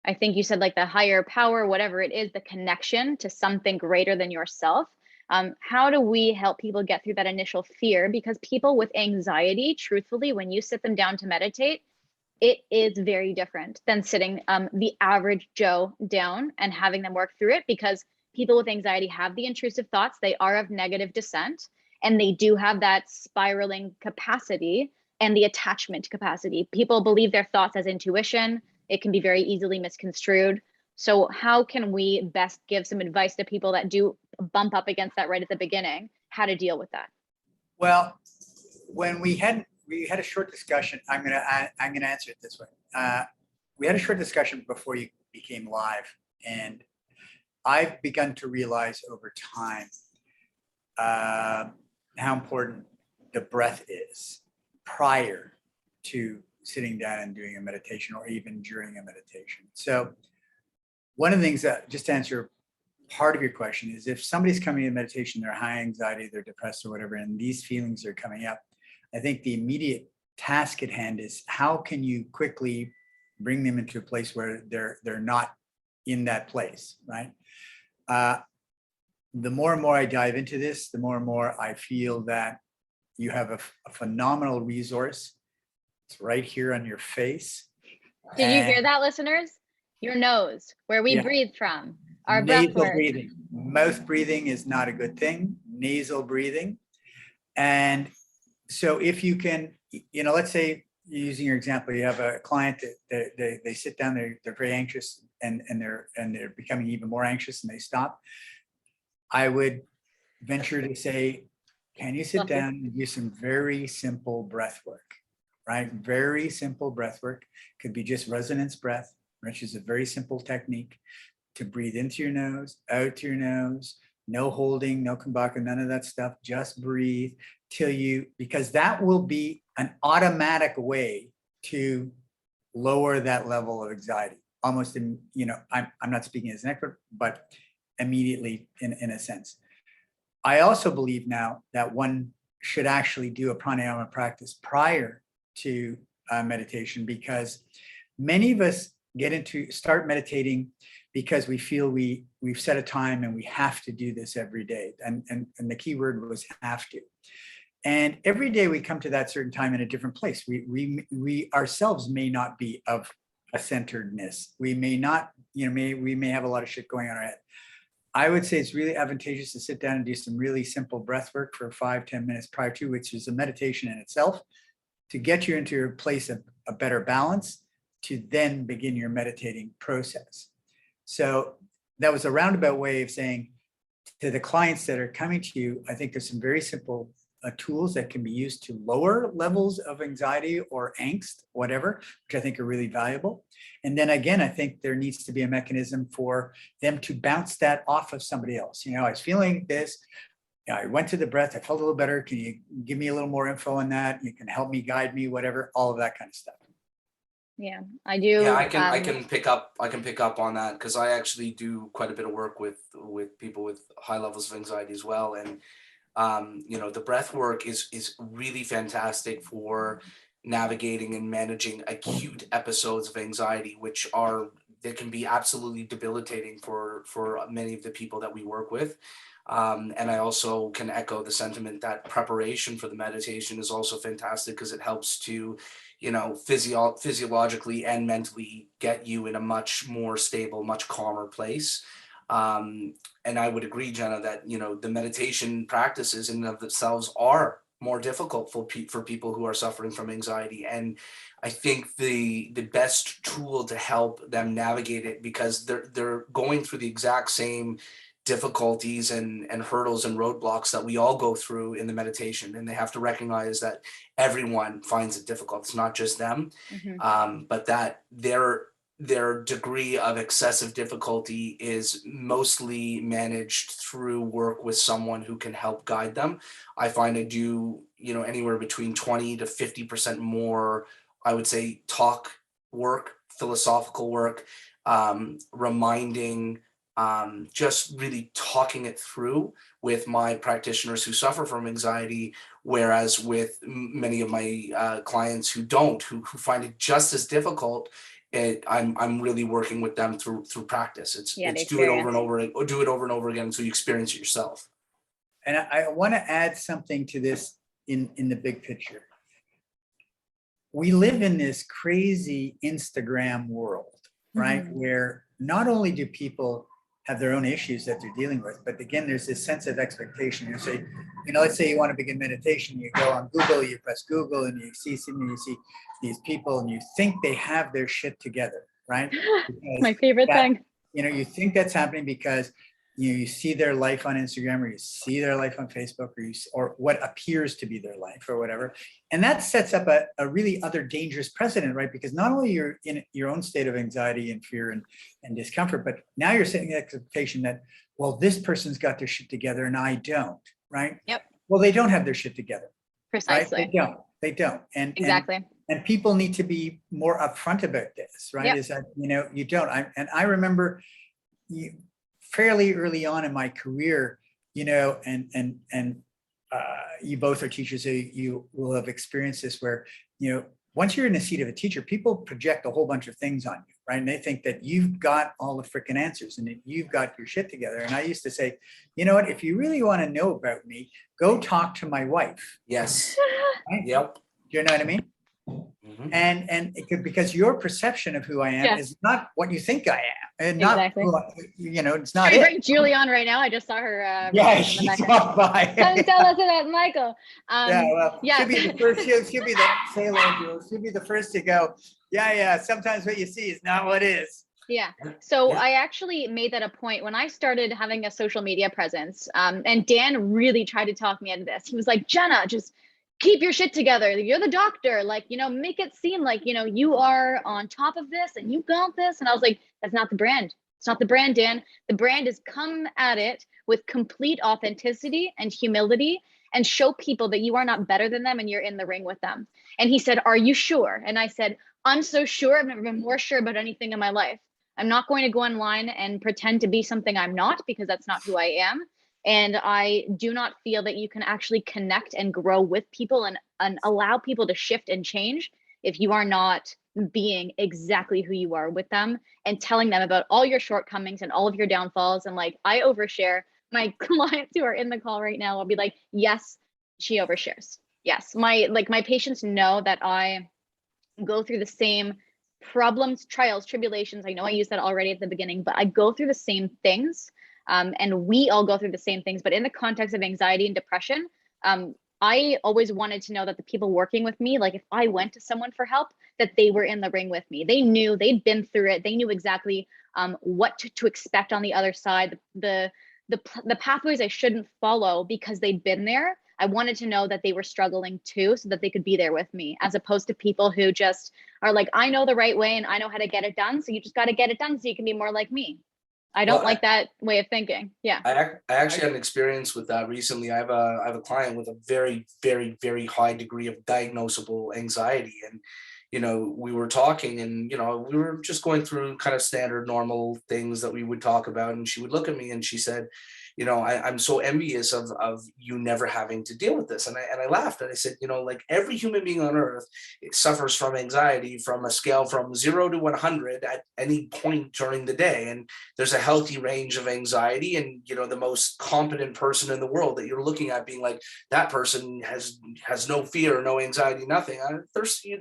S1: I think you said the higher power, whatever it is, the connection to something greater than yourself. How do we help people get through that initial fear? Because people with anxiety, truthfully, when you sit them down to meditate, it is very different than sitting the average Joe down and having them work through it, because people with anxiety have the intrusive thoughts. They are of negative descent, and they do have that spiraling capacity and the attachment capacity. People believe their thoughts as intuition. It can be very easily misconstrued. So how can we best give some advice to people that do bump up against that right at the beginning, how to deal with that?
S2: Well, when we had a short discussion, I'm gonna answer it this way. We had a short discussion before you became live, and I've begun to realize over time how important the breath is prior to sitting down and doing a meditation, or even during a meditation. So one of the things that, just to answer part of your question, is if somebody's coming in meditation, they're high anxiety, they're depressed or whatever, and these feelings are coming up, I think the immediate task at hand is, how can you quickly bring them into a place where they're not in that place, right? The more and more I dive into this, the more and more I feel that you have a phenomenal resource. It's right here on your face.
S1: Did you hear that, listeners? Your nose, where we breathe from, our breath work.
S2: Breathing. Mouth breathing is not a good thing. Nasal breathing. And so if you can, let's say, using your example, you have a client that they sit down, they're very anxious, and they're becoming even more anxious, and they stop. I would venture to say, can you sit down and do some very simple breath work, right? Very simple breath work. Could be just resonance breath, which is a very simple technique to breathe into your nose, out to your nose, no holding, no kumbhaka, none of that stuff. Just breathe because that will be an automatic way to lower that level of anxiety. Almost, I'm not speaking as an expert, but immediately in a sense. I also believe now that one should actually do a pranayama practice prior to meditation, because many of us start meditating because we feel we've set a time and we have to do this every day. And the key word was have to. And every day we come to that certain time in a different place. We ourselves may not be of a centeredness. We may not, we may have a lot of shit going on in our head. I would say it's really advantageous to sit down and do some really simple breath work for 5-10 minutes prior to, which is a meditation in itself, to get you into a place of a better balance, to then begin your meditating process. So that was a roundabout way of saying to the clients that are coming to you, I think there's some very simple tools that can be used to lower levels of anxiety or angst, whatever, which I think are really valuable. And then again, I think there needs to be a mechanism for them to bounce that off of somebody else. I was feeling this. I went to the breath. I felt a little better. Can you give me a little more info on that? You can help me, guide me, whatever, all of that kind of stuff.
S1: Yeah, I do.
S3: Yeah, I can pick up on that, because I actually do quite a bit of work with people with high levels of anxiety as well. And the breath work is really fantastic for navigating and managing acute episodes of anxiety, which they can be absolutely debilitating for many of the people that we work with. And I also can echo the sentiment that preparation for the meditation is also fantastic, because it helps to, physiologically and mentally get you in a much more stable, much calmer place. And I would agree, Jenna, that, the meditation practices in and of themselves are more difficult for people who are suffering from anxiety. And I think the best tool to help them navigate it, because they're going through the exact same difficulties and hurdles and roadblocks that we all go through in the meditation, and they have to recognize that everyone finds it difficult. It's not just them, but that their degree of excessive difficulty is mostly managed through work with someone who can help guide them. I find I do, anywhere between 20 to 50% more, I would say, talk work, philosophical work, reminding, just really talking it through with my practitioners who suffer from anxiety. Whereas with many of my clients who don't, who find it just as difficult, I'm really working with them through practice. It's do it over and over, or do it over and over again until you experience it yourself.
S2: And I want to add something to this in the big picture. We live in this crazy Instagram world, right? Where not only do people have their own issues that they're dealing with, but again, there's this sense of expectation. You say, let's say you want to begin meditation, you go on Google, you press Google, and you see these people, and you think they have their shit together, right?
S1: My favorite thing.
S2: You think that's happening because you see their life on Instagram, or you see their life on Facebook, or what appears to be their life, or whatever. And that sets up a really other dangerous precedent, right? Because not only you're in your own state of anxiety and fear and discomfort, but now you're setting the expectation that, well, this person's got their shit together and I don't, right?
S1: Yep.
S2: Well, they don't have their shit together.
S1: Precisely.
S2: Right? They don't. And
S1: exactly.
S2: And people need to be more upfront about this, right?
S1: Yep.
S2: Is that, you don't. I remember fairly early on in my career, and you both are teachers, so you will have experienced this, where, once you're in the seat of a teacher, people project a whole bunch of things on you, right? And they think that you've got all the freaking answers and that you've got your shit together. And I used to say, you know what, if you really want to know about me, go talk to my wife.
S3: Yes.
S2: Right?
S3: Yep.
S2: Do you know what I mean? And it could, because your perception of who I am is not what you think I am, and not it's not it.
S1: Bring Julie on right now. I just saw her.
S2: She's walked by.
S1: Come tell us about Michael.
S2: She'll be the first. She'll be the sailor. She'll be the first to go. Yeah. Sometimes what you see is not what is.
S1: Yeah. So I actually made that a point when I started having a social media presence. And Dan really tried to talk me into this. He was like, Jenna, just keep your shit together. You're the doctor. Make it seem like, you are on top of this and you got this. And I was like, that's not the brand. It's not the brand, Dan. The brand is come at it with complete authenticity and humility, and show people that you are not better than them and you're in the ring with them. And he said, are you sure? And I said, I'm so sure. I've never been more sure about anything in my life. I'm not going to go online and pretend to be something I'm not, because that's not who I am. And I do not feel that you can actually connect and grow with people and allow people to shift and change if you are not being exactly who you are with them and telling them about all your shortcomings and all of your downfalls. And I overshare. My clients who are in the call right now will be like, yes, she overshares. Yes. My patients know that I go through the same problems, trials, tribulations. I know I used that already at the beginning, but I go through the same things. And we all go through the same things, but in the context of anxiety and depression, I always wanted to know that the people working with me, if I went to someone for help, that they were in the ring with me. They knew, they'd been through it. They knew exactly what to expect on the other side, the pathways I shouldn't follow because they'd been there. I wanted to know that they were struggling too, so that they could be there with me, as opposed to people who just are like, I know the right way and I know how to get it done. So you just got to get it done so you can be more like me. I don't like that way of thinking. Yeah.
S3: I actually had an experience with that recently. I have a client with a very, very, very high degree of diagnosable anxiety. And, we were talking, and, we were just going through kind of standard normal things that we would talk about. And she would look at me and she said, I'm so envious of you never having to deal with this. And I laughed and I said, like every human being on earth suffers from anxiety from a scale from 0 to 100 at any point during the day. And there's a healthy range of anxiety. And, the most competent person in the world that you're looking at being like, that person has no fear, no anxiety, nothing.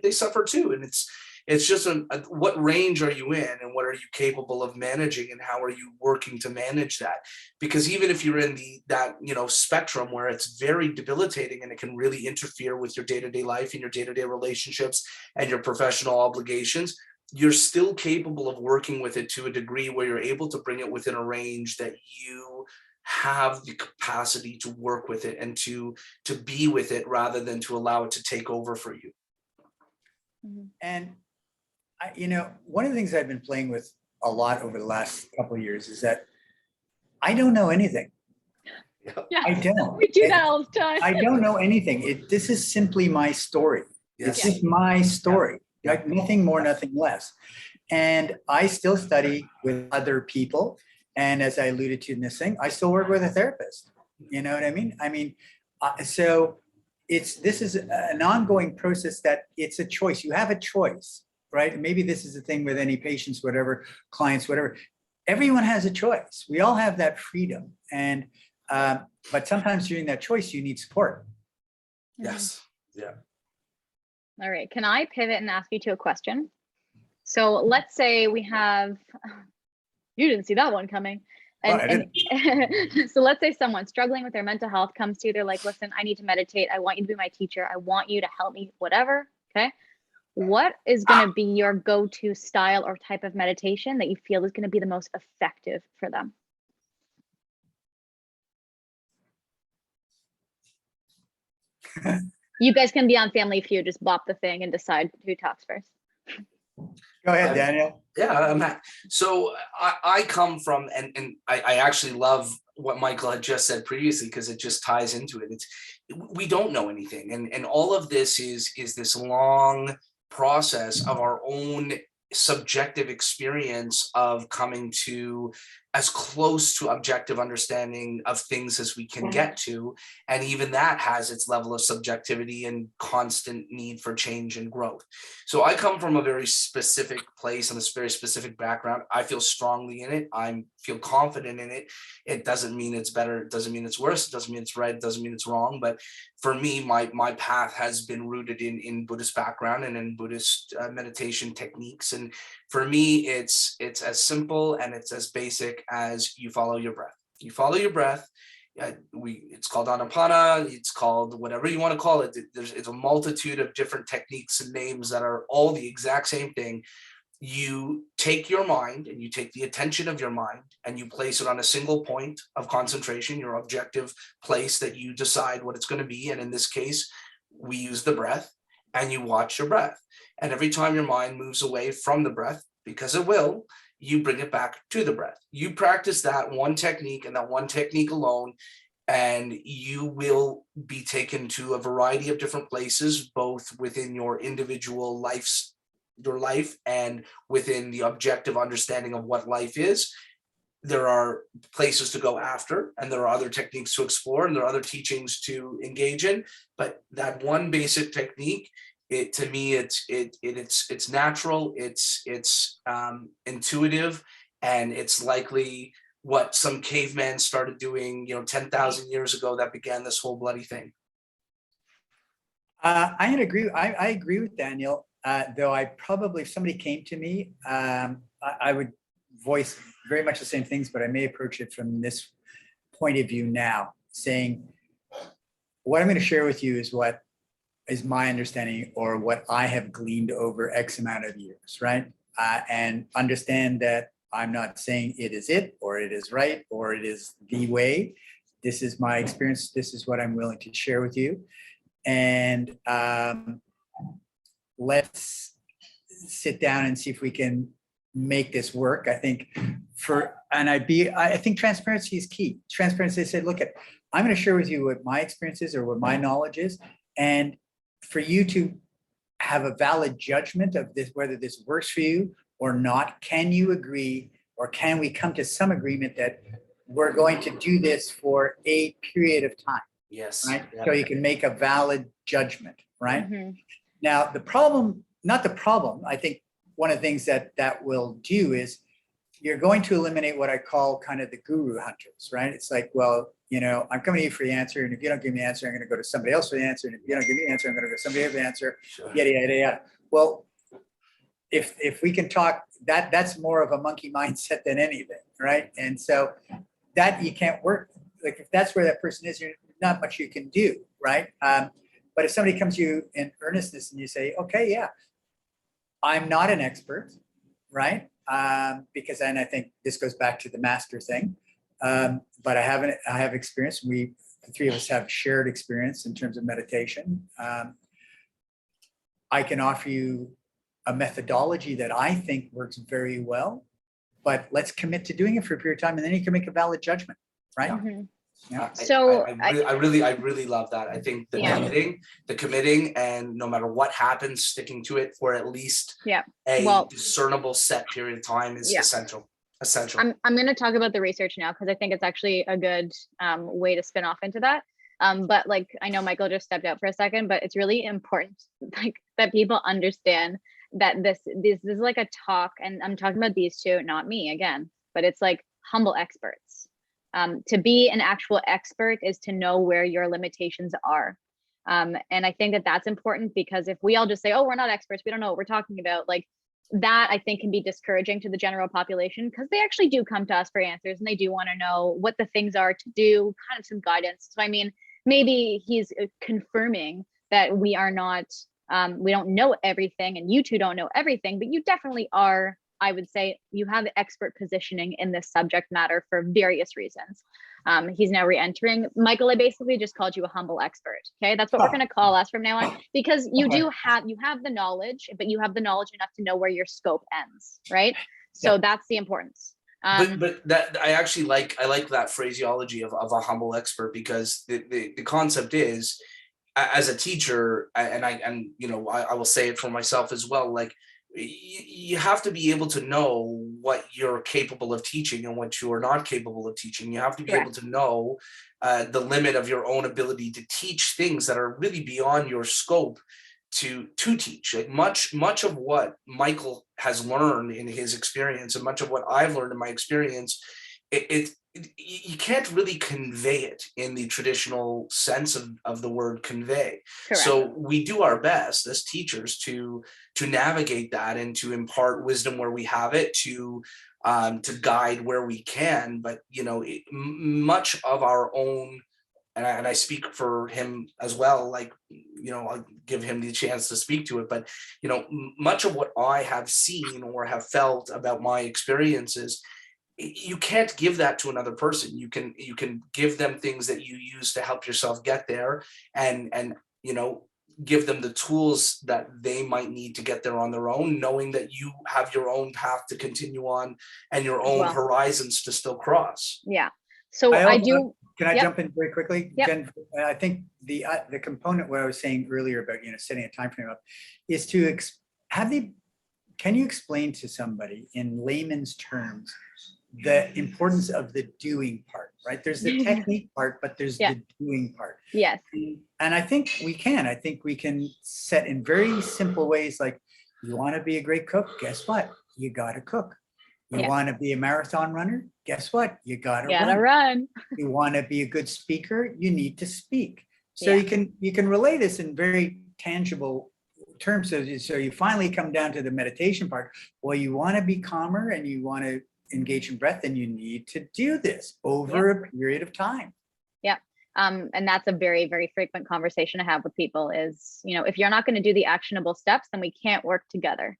S3: They suffer too. And it's just what range are you in, and what are you capable of managing, and how are you working to manage that? Because even if you're in that spectrum where it's very debilitating and it can really interfere with your day-to-day life and your day-to-day relationships and your professional obligations, you're still capable of working with it to a degree where you're able to bring it within a range that you have the capacity to work with it and to be with it, rather than to allow it to take over for you.
S2: And one of the things I've been playing with a lot over the last couple of years is that I don't know anything.
S1: Yeah,
S2: I don't.
S1: We do that all the time.
S2: I don't know anything. This is simply my story.
S3: Yes.
S2: It's just my story, like nothing more, nothing less. And I still study with other people. And as I alluded to in this thing, I still work with a therapist. You know what I mean? So this is an ongoing process that it's a choice. You have a choice. Right? Maybe this is the thing with any patients, whatever, clients, whatever. Everyone has a choice. We all have that freedom. And but sometimes during that choice, you need support.
S3: Yes. Yeah.
S1: All right. Can I pivot and ask you a question? So let's say we have, you didn't see that one coming. And so let's say someone struggling with their mental health comes to you, they're like, listen, I need to meditate. I want you to be my teacher. I want you to help me, whatever. Okay. What is going to be your go-to style or type of meditation that you feel is going to be the most effective for them? You guys can be on Family Feud, just bop the thing and decide who talks first.
S2: Go ahead, Daniel.
S3: Yeah, so I come from, and I actually love what Michael had just said previously, because it just ties into it. We don't know anything, and all of this is this long process of our own subjective experience of coming to as close to objective understanding of things as we can get to. And even that has its level of subjectivity and constant need for change and growth. So I come from a very specific place and this very specific background. I feel strongly in it. I feel confident in it. It doesn't mean it's better. It doesn't mean it's worse. It doesn't mean it's right. It doesn't mean it's wrong. But for me, my path has been rooted in Buddhist background and in Buddhist meditation techniques. And for me, it's as simple and it's as basic as you follow your breath. You follow your breath. It's called Anapana. It's called whatever you want to call it. It's a multitude of different techniques and names that are all the exact same thing. You take your mind and you take the attention of your mind and you place it on a single point of concentration, your objective place that you decide what it's going to be. And in this case, we use the breath, and you watch your breath. And every time your mind moves away from the breath, because it will, you bring it back to the breath. You practice that one technique and that one technique alone, and you will be taken to a variety of different places, both within your individual your life and within the objective understanding of what life is. There are places to go after, and there are other techniques to explore, and there are other teachings to engage in. But that one basic technique, to me, it's natural, it's intuitive, and it's likely what some cavemen started doing, 10,000 years ago that began this whole bloody thing.
S2: I agree with Daniel. Though if somebody came to me, I would voice very much the same things, but I may approach it from this point of view now, saying, what I'm going to share with you is what is my understanding or what I have gleaned over X amount of years, right? And understand that I'm not saying it is it, or it is right, or it is the way. This is my experience. This is what I'm willing to share with you. And let's sit down and see if we can make this work. I think I think transparency is key. Transparency, say, look, I'm going to share with you what my experience is or what my knowledge is. And for you to have a valid judgment of this, whether this works for you or not? Can you agree, or can we come to some agreement that we're going to do this for a period of time,
S3: Yes.
S2: right?
S3: Yeah.
S2: So you can make a valid judgment, right?
S1: Mhm.
S2: Now, the problem, not the problem, I think one of the things that will do is you're going to eliminate what I call kind of the guru hunters, right? It's like, well, you know, I'm coming to you for the answer, and if you don't give me the answer, I'm going to go to somebody else for the answer, and if you don't give me the answer, I'm going to go to somebody else for the answer,
S3: Sure.
S2: yada, yada, yada. Well, if we can talk, that's more of a monkey mindset than anything, right? And so that you can't work, like if that's where that person is, there's not much you can do, right? But if somebody comes to you in earnestness and you say, okay, yeah, I'm not an expert, right? Because then I think this goes back to the master thing. But I have experience. The three of us have shared experience in terms of meditation. I can offer you a methodology that I think works very well, but let's commit to doing it for a period of time, and then you can make a valid judgment, right?
S1: Mhm.
S2: Yeah.
S1: So
S3: I really love that. I think the
S1: Yeah.
S3: committing, and no matter what happens, sticking to it for at least
S1: Yeah.
S3: a
S1: Well,
S3: discernible set period of time is
S1: Yeah.
S3: essential.
S1: I'm going to talk about the research now because I think it's actually a good way to spin off into that. But like, I know Michael just stepped out for a second, but it's really important like that people understand that this is like a talk, and I'm talking about these two, not me again, but it's like humble experts. To be an actual expert is to know where your limitations are. And I think that that's important, because if we all just say, oh, we're not experts, we don't know what we're talking about, like that I think can be discouraging to the general population, because they actually do come to us for answers and they do want to know what the things are to do, kind of some guidance. So I mean, maybe he's confirming that we are not, we don't know everything, and you two don't know everything, but you definitely are. I would say you have expert positioning in this subject matter for various reasons. He's now re-entering. Michael, I basically just called you a humble expert. Okay, that's what we're going to call us from now on, because you do have the knowledge, but you have the knowledge enough to know where your scope ends, right? So that's the importance.
S3: But that I actually like that phraseology of a humble expert, because the concept is, as a teacher, and you know, I will say it for myself as well, like you have to be able to know what you're capable of teaching and what you are not capable of teaching. You have to be able to know the limit of your own ability to teach things that are really beyond your scope to teach. Like much of what Michael has learned in his experience, and much of what I've learned in my experience, you can't really convey it in the traditional sense of the word convey.
S1: Correct.
S3: So we do our best as teachers to navigate that and to impart wisdom where we have it, to guide where we can. But you know, much of our own, and I speak for him as well, like, you know, I'll give him the chance to speak to it, but you know, much of what I have seen or have felt about my experiences, you can't give that to another person. You can give them things that you use to help yourself get there, and you know, give them the tools that they might need to get there on their own, knowing that you have your own path to continue on and your own horizons to still cross.
S1: Yeah. So I do.
S2: Can I jump in very quickly?
S1: Yep.
S2: Jen, I think the component what I was saying earlier about, you know, setting a time frame up is to can you explain to somebody in layman's terms the importance of the doing part, right? There's the technique part, but there's the doing part.
S1: Yes.
S2: And I think we can set in very simple ways, like, you want to be a great cook, guess what? You got to cook. You want to be a marathon runner, guess what? You got to run. You want to be a good speaker, you need to speak. So you can relay this in very tangible terms. So you finally come down to the meditation part. Well, you want to be calmer and you want to engage in breath, and you need to do this over a period of time.
S1: And that's a very, very frequent conversation I have with people is, you know, if you're not going to do the actionable steps, then we can't work together.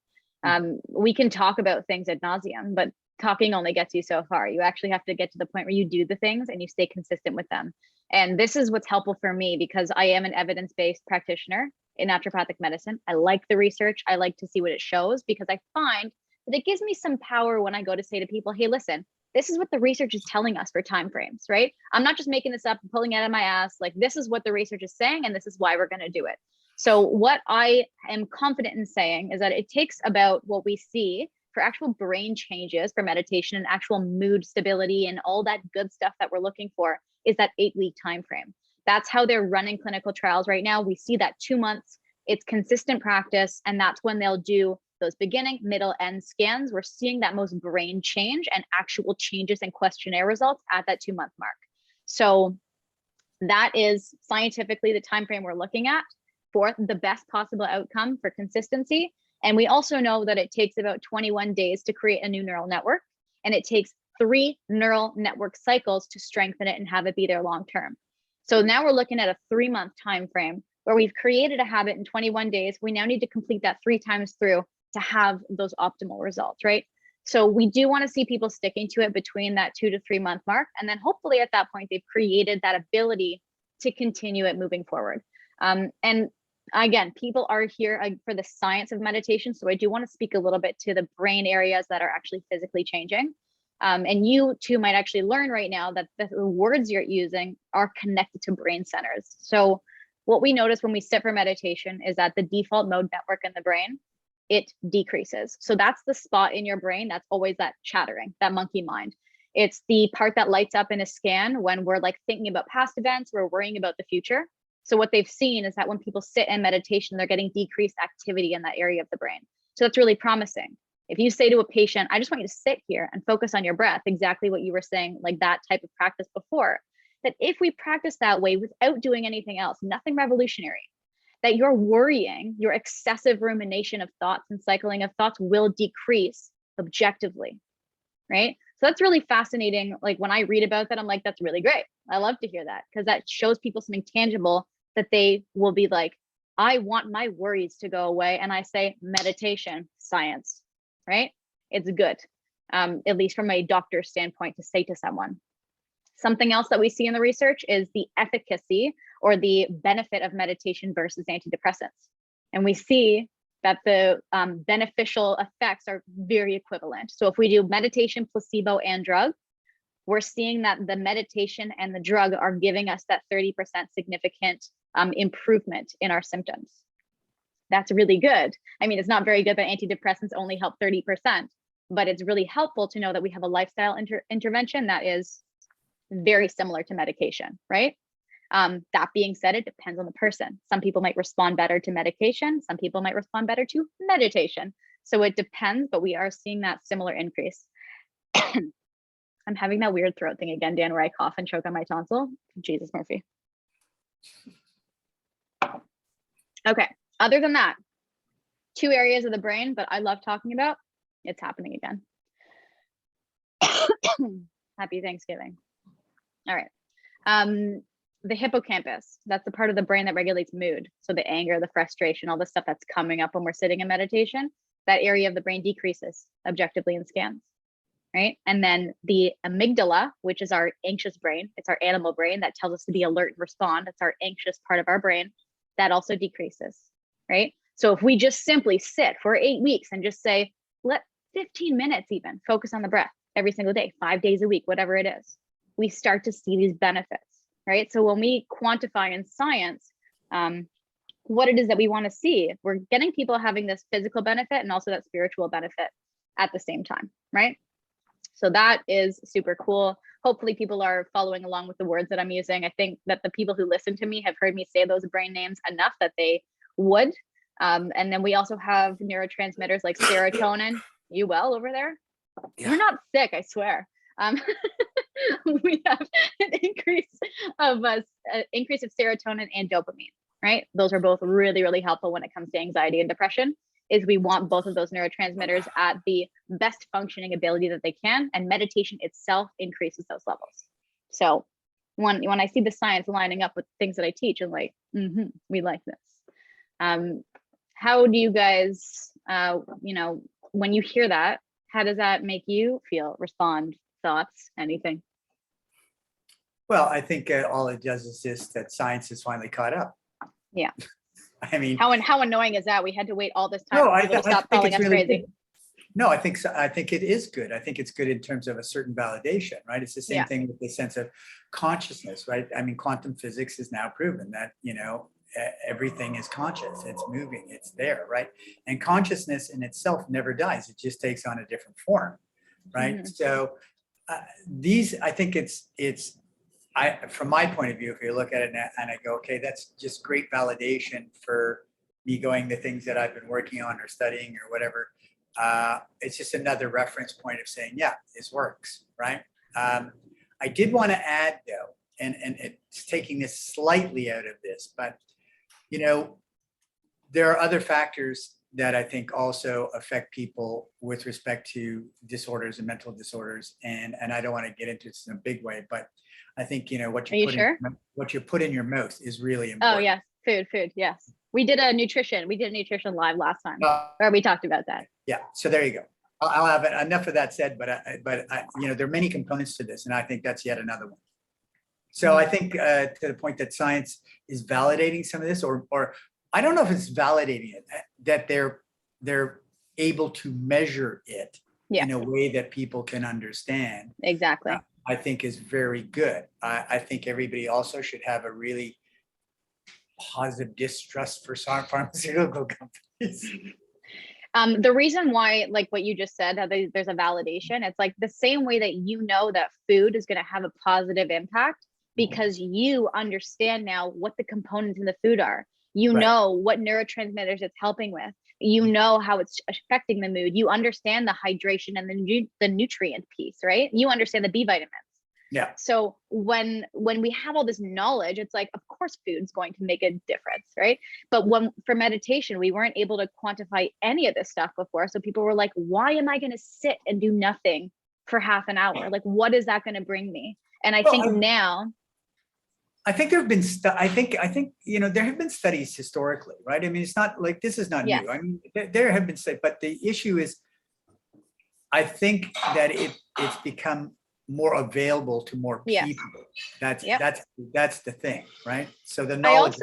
S1: We can talk about things ad nauseum, but talking only gets you so far. You actually have to get to the point where you do the things and you stay consistent with them. And this is what's helpful for me, because I am an evidence-based practitioner in naturopathic medicine. I like the research. I like to see what it shows, because I find that it gives me some power when I go to say to people, hey, listen, this is what the research is telling us for timeframes, right? I'm not just making this up and pulling it out of my ass. Like, this is what the research is saying, and this is why we're going to do it. So what I am confident in saying is that it takes about what we see for actual brain changes for meditation and actual mood stability and all that good stuff that we're looking for is that 8-week time frame. That's how they're running clinical trials right now. We see that 2 months, it's consistent practice, and that's when they'll do those beginning, middle, end scans. We're seeing that most brain change and actual changes in questionnaire results at that 2-month mark. So that is scientifically the time frame we're looking at for the best possible outcome for consistency. And we also know that it takes about 21 days to create a new neural network, and it takes 3 neural network cycles to strengthen it and have it be there long term. So now we're looking at a 3-month time frame where we've created a habit in 21 days. We now need to complete that 3 times through to have those optimal results, right? So we do want to see people sticking to it between that 2 to 3 month mark. And then hopefully at that point, they've created that ability to continue it moving forward. And again, people are here for the science of meditation. So I do want to speak a little bit to the brain areas that are actually physically changing. And you too might actually learn right now that the words you're using are connected to brain centers. So what we notice when we sit for meditation is that the default mode network in the brain, it decreases. So that's the spot in your brain that's always that chattering, that monkey mind. It's the part that lights up in a scan when we're like thinking about past events, we're worrying about the future. So what they've seen is that when people sit in meditation, they're getting decreased activity in that area of the brain. So that's really promising. If you say to a patient, I just want you to sit here and focus on your breath, exactly what you were saying, like that type of practice before, that if we practice that way without doing anything else, nothing revolutionary, that your worrying, your excessive rumination of thoughts and cycling of thoughts will decrease objectively, right? So that's really fascinating. Like when I read about that, I'm like, that's really great. I love to hear that because that shows people something tangible that they will be like, I want my worries to go away. And I say meditation, science, right? It's good, at least from a doctor's standpoint to say to someone. Something else that we see in the research is the efficacy or the benefit of meditation versus antidepressants. And we see that the beneficial effects are very equivalent. So if we do meditation, placebo, and drug, we're seeing that the meditation and the drug are giving us that 30% significant improvement in our symptoms. That's really good. I mean, it's not very good that antidepressants only help 30%, but it's really helpful to know that we have a lifestyle intervention that is very similar to medication, right? That being said, it depends on the person. Some people might respond better to medication. Some people might respond better to meditation. So it depends, but we are seeing that similar increase. I'm having that weird throat thing again, Dan, where I cough and choke on my tonsil. Jesus, Murphy. Okay, other than that, 2 areas of the brain that I love talking about, it's happening again. Happy Thanksgiving. All right. The hippocampus, that's the part of the brain that regulates mood. So the anger, the frustration, all the stuff that's coming up when we're sitting in meditation, that area of the brain decreases objectively in scans, right? And then the amygdala, which is our anxious brain, it's our animal brain that tells us to be alert and respond. It's our anxious part of our brain that also decreases, right? So if we just simply sit for 8 weeks and just say, let 15 minutes even focus on the breath every single day, 5 days a week, whatever it is, we start to see these benefits, right? So when we quantify in science what it is that we want to see, we're getting people having this physical benefit and also that spiritual benefit at the same time, right? So that is super cool. Hopefully people are following along with the words that I'm using. I think that the people who listen to me have heard me say those brain names enough that they would. And then we also have neurotransmitters like serotonin. You well over there? Yeah. You're not sick, I swear. We have an increase of serotonin and dopamine, right? Those are both really, really helpful when it comes to anxiety and depression, is we want both of those neurotransmitters at the best functioning ability that they can, and meditation itself increases those levels. So when I see the science lining up with things that I teach, I'm like, we like this. How do you guys, when you hear that, how does that make you feel, respond, thoughts, anything?
S2: Well, I think all it does is just that science has finally caught up.
S1: Yeah.
S2: I mean,
S1: how annoying is that? We had to wait all this time
S2: for
S1: people to stop calling us
S2: really
S1: crazy.
S2: Good. No, I think so. I think it is good. I think it's good in terms of a certain validation, right? It's the same thing with the sense of consciousness, right? I mean, quantum physics is now proven that, everything is conscious, it's moving, it's there, right? And consciousness in itself never dies, it just takes on a different form, right? So these, I think from my point of view, if you look at it and I go, okay, that's just great validation for me going the things that I've been working on or studying or whatever. It's just another reference point of saying, yeah, this works, right? I did want to add though, and it's taking this slightly out of this, but there are other factors that I think also affect people with respect to disorders and mental disorders. And I don't want to get into this in a big way, but I think, what you put in your mouth is really important.
S1: Oh, yes. Food. Yes. We did a nutrition live last time where we talked about that.
S2: Yeah. So there you go. I'll have enough of that said, but there are many components to this, and I think that's yet another one. So I think to the point that science is validating some of this, or I don't know if it's validating it, that they're able to measure it in a way that people can understand.
S1: Exactly.
S2: I think is very good. I think everybody also should have a really positive distrust for pharmaceutical companies.
S1: The reason why, like what you just said, that there's a validation, it's like the same way that that food is going to have a positive impact because you understand now what the components in the food are. You know what neurotransmitters it's helping with. You know how it's affecting the mood. You understand the hydration and the nutrient piece, right? You understand the B vitamins.
S2: Yeah.
S1: So when we have all this knowledge, it's like, of course, food's going to make a difference, right? But for meditation, we weren't able to quantify any of this stuff before. So people were like, why am I going to sit and do nothing for half an hour? Like, what is that going to bring me? And I think now.
S2: I think there have been I think there have been studies historically, right? I mean, it's not like this is not new. I mean, there have been studies, but the issue is, I think that it's become more available to more people. That's the thing, right? So the knowledge.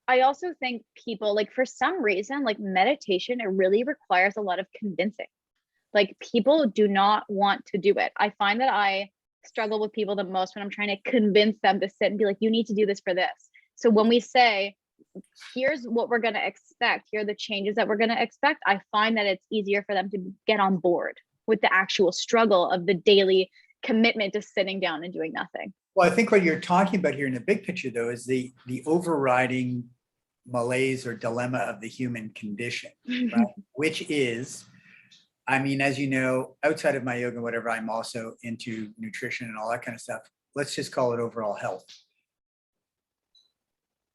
S1: I also think people, like, for some reason, like meditation, it really requires a lot of convincing. Like, people do not want to do it. I find that I struggle with people the most when I'm trying to convince them to sit and be like, you need to do this for this. So when we say, here's what we're going to expect, here are the changes that we're going to expect, I find that it's easier for them to get on board with the actual struggle of the daily commitment to sitting down and doing nothing.
S2: Well, I think what you're talking about here in the big picture, though, is the overriding malaise or dilemma of the human condition, right? Which is, I mean, as you know, outside of my yoga, whatever, I'm also into nutrition and all that kind of stuff. Let's just call it overall health.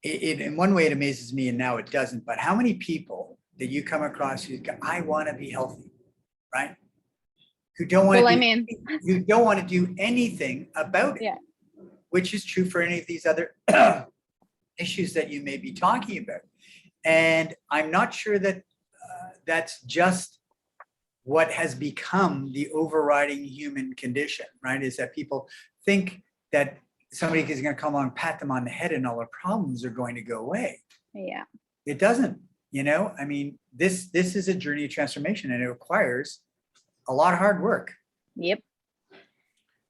S2: In one way, it amazes me, and now it doesn't. But how many people that you come across who go, I want to be healthy, right? Who don't want who don't want to do anything about it, which is true for any of these other issues that you may be talking about. And I'm not sure that that's just what has become the overriding human condition, right? Is that people think that somebody is going to come along, pat them on the head, and all their problems are going to go away.
S1: Yeah.
S2: It doesn't, I mean, this is a journey of transformation, and it requires a lot of hard work.
S1: Yep.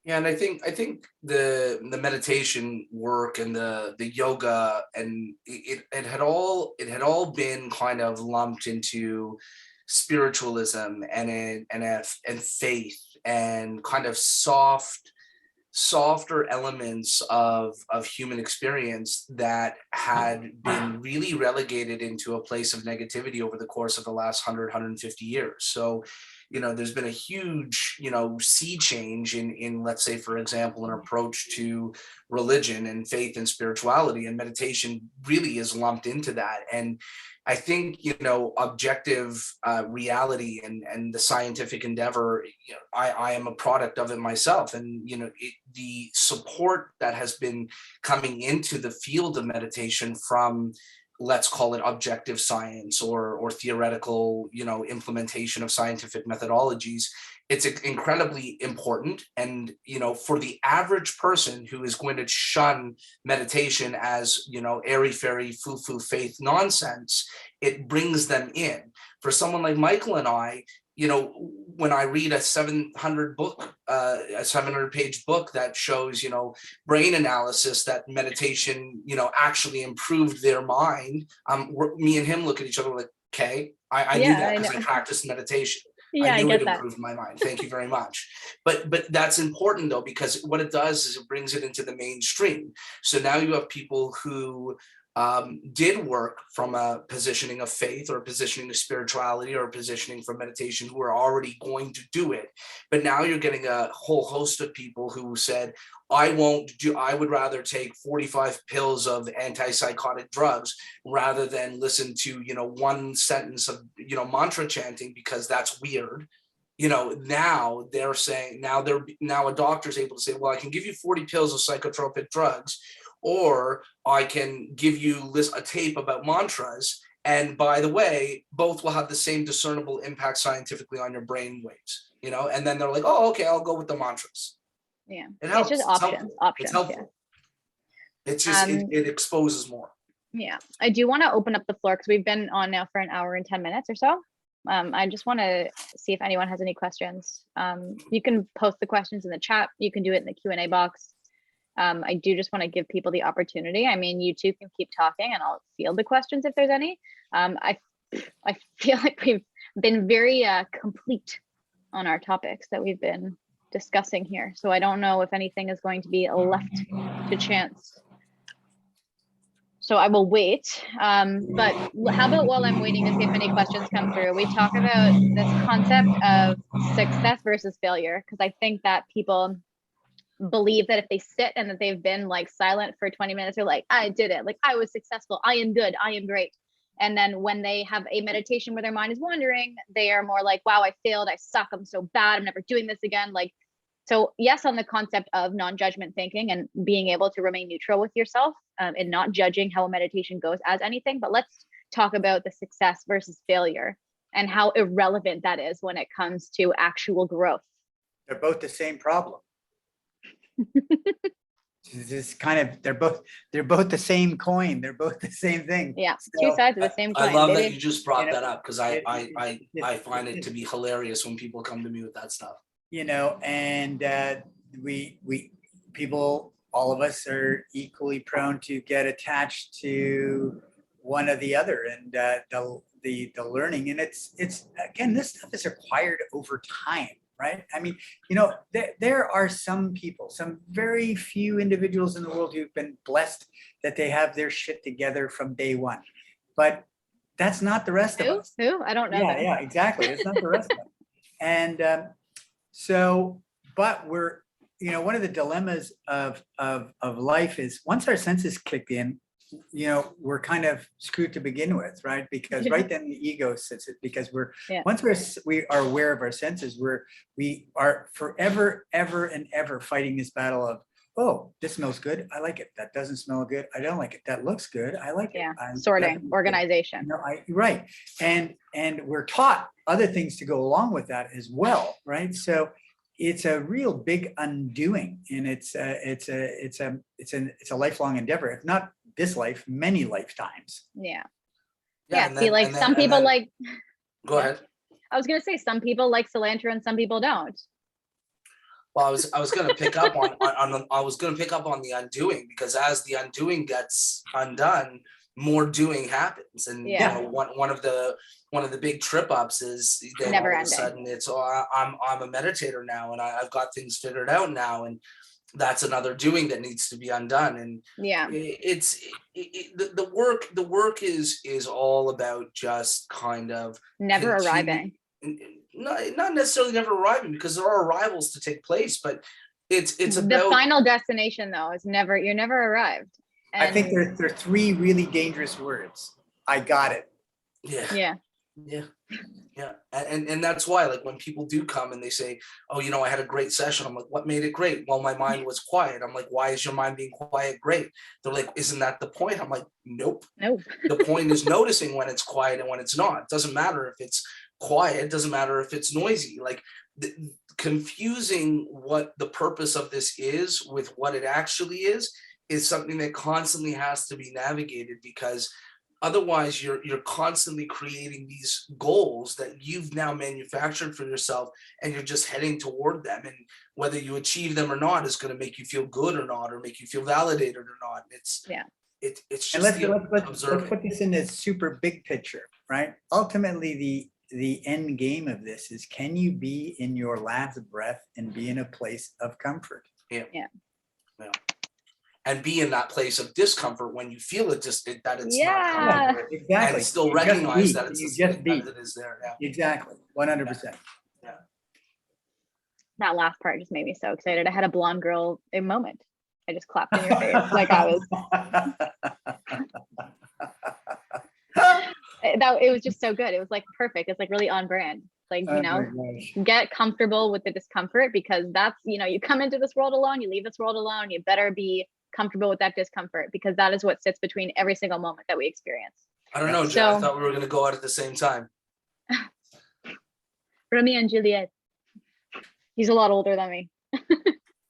S3: Yeah, and I think the meditation work and the yoga, and it had all been kind of lumped into spiritualism and faith and kind of softer elements of human experience that had been really relegated into a place of negativity over the course of the last 150 years. So there's been a huge, sea change in, let's say, for example, an approach to religion and faith and spirituality, and meditation really is lumped into that. And I think, objective reality and the scientific endeavor, I am a product of it myself. And, the support that has been coming into the field of meditation from, let's call it objective science or theoretical, implementation of scientific methodologies, it's incredibly important. And, for the average person who is going to shun meditation as, airy-fairy, foo-foo faith nonsense, it brings them in. For someone like Michael and I, when I read a 700 book a 700-page book that shows, brain analysis that meditation, actually improved their mind. Me and him look at each other like, okay, I knew that because I practiced meditation.
S1: Yeah,
S3: I knew
S1: get
S3: it
S1: that.
S3: improved my mind. Thank you very much. But that's important though, because what it does is it brings it into the mainstream. So now you have people who did work from a positioning of faith or positioning of spirituality or positioning for meditation who are already going to do it. But now you're getting a whole host of people who said, I would rather take 45 pills of antipsychotic drugs rather than listen to, one sentence of, mantra chanting because that's weird. Now they're saying, now a doctor's able to say, well, I can give you 40 pills of psychotropic drugs, or I can give you a tape about mantras. And by the way, both will have the same discernible impact scientifically on your brain waves, and then they're like, oh, okay, I'll go with the mantras.
S1: Yeah.
S3: It helps.
S1: It's just options.
S3: It's helpful. Yeah. It's just, it exposes more.
S1: Yeah. I do want to open up the floor because we've been on now for an hour and 10 minutes or so. I just want to see if anyone has any questions. You can post the questions in the chat. You can do it in the Q&A box. I do just want to give people the opportunity. I mean, you two can keep talking and I'll field the questions if there's any. I feel like we've been very complete on our topics that we've been discussing here. So I don't know if anything is going to be left to chance. So I will wait. But how about while I'm waiting to see if any questions come through, we talk about this concept of success versus failure, because I think that people believe that if they sit and that they've been like silent for 20 minutes, they're like, I did it. Like, I was successful. I am good. I am great. And then when they have a meditation where their mind is wandering, they are more like, wow, I failed. I suck. I'm so bad. I'm never doing this again. Like, so yes, on the concept of non-judgment thinking and being able to remain neutral with yourself and not judging how a meditation goes as anything, but let's talk about the success versus failure and how irrelevant that is when it comes to actual growth.
S2: They're both the same problem. This kind of, they're both the same coin. They're both the same thing.
S1: Yeah,
S2: so,
S1: two sides of the same coin.
S3: I love that you just brought that up because I find it to be hilarious when people come to me with that stuff.
S2: And we people, all of us are equally prone to get attached to one or the other, and the learning, and it's again, this stuff is acquired over time. Right. I mean, there are some people, some very few individuals in the world who've been blessed that they have their shit together from day one. But that's not the rest of us.
S1: Who? I don't know.
S2: Yeah, exactly. It's not the rest of us. And but we're, one of the dilemmas of life is once our senses kick in, we're kind of screwed to begin with, right? Because right then the ego sits it, because once we are aware of our senses, we are forever, ever and ever fighting this battle of, oh, this smells good, I like it. That doesn't smell good, I don't like it. That looks good, I like it.
S1: Sorting, organization.
S2: Right. And we're taught other things to go along with that as well, right? So it's a real big undoing, and it's a lifelong endeavor. If not this life, many lifetimes.
S1: Yeah.
S3: Then,
S1: some people like.
S3: Go ahead.
S1: I was gonna say some people like cilantro and some people don't.
S3: Well, I was gonna pick up on the undoing, because as the undoing gets undone, more doing happens, and one of the big trip ups is then all of a sudden it's I'm a meditator now, and I've got things figured out now, and that's another doing that needs to be undone. And the work is all about just kind of
S1: never arriving.
S3: Not necessarily never arriving, because there are arrivals to take place, but it's about
S1: the final destination though is you're never arrived. And
S2: I think there are three really dangerous words. I got it.
S3: Yeah. And that's why, like, when people do come and they say, oh, I had a great session, I'm like, what made it great? Well, my mind was quiet. I'm like, why is your mind being quiet great? They're like, isn't that the point? I'm like, nope. The point is noticing when it's quiet and when it's not. It doesn't matter if it's quiet, it doesn't matter if it's noisy. Like, confusing what the purpose of this is with what it actually is something that constantly has to be navigated, because Otherwise, you're constantly creating these goals that you've now manufactured for yourself, and you're just heading toward them. And whether you achieve them or not is going to make you feel good or not, or make you feel validated or not. It's
S2: And
S3: just
S2: let's put this in this super big picture, right? Ultimately, the end game of this is, can you be in your last breath and be in a place of comfort?
S3: Yeah. And be in that place of discomfort when you feel it, that it's not comfortable.
S2: Exactly.
S3: And still
S2: You just
S3: recognize
S2: be.
S3: that it's
S2: You
S3: that
S2: just be.
S3: it is there. Yeah.
S2: Exactly. 100%.
S1: That last part just made me so excited. I had a blonde girl moment. I just clapped in your face. Like I was, it was just so good. It was like perfect. It's like really on brand. Like, you know, get comfortable with the discomfort, because that's, you know, you come into this world alone, you leave this world alone, you better be comfortable with that discomfort, because that is what sits between every single moment that we experience.
S3: I don't know, Jen, I thought we were going to go out at the same time.
S1: Romeo and Juliet. He's a lot older than me.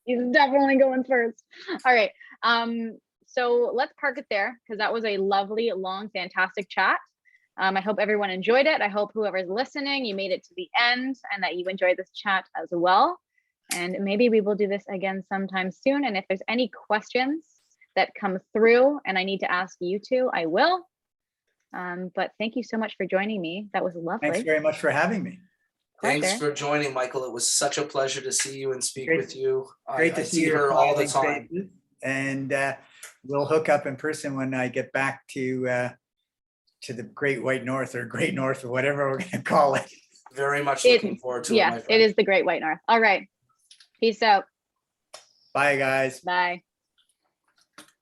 S1: He's definitely going first. All right. So let's park it there, because that was a lovely, long, fantastic chat. I hope everyone enjoyed it. I hope whoever's listening, you made it to the end and that you enjoyed this chat as well. And maybe we will do this again sometime soon. And if there's any questions that come through and I need to ask you two, I will. But thank you so much for joining me. That was lovely.
S2: Thanks very much for having me.
S3: Thanks for joining, Michael. It was such a pleasure to see you and speak with you.
S2: Great to see
S3: her all the time.
S2: And we'll hook up in person when I get back to the Great White North, or Great North, or whatever we're going to call it.
S3: Very much looking forward to it, my friend.
S1: It is the Great White North. All right. Peace out.
S2: Bye, guys.
S1: Bye.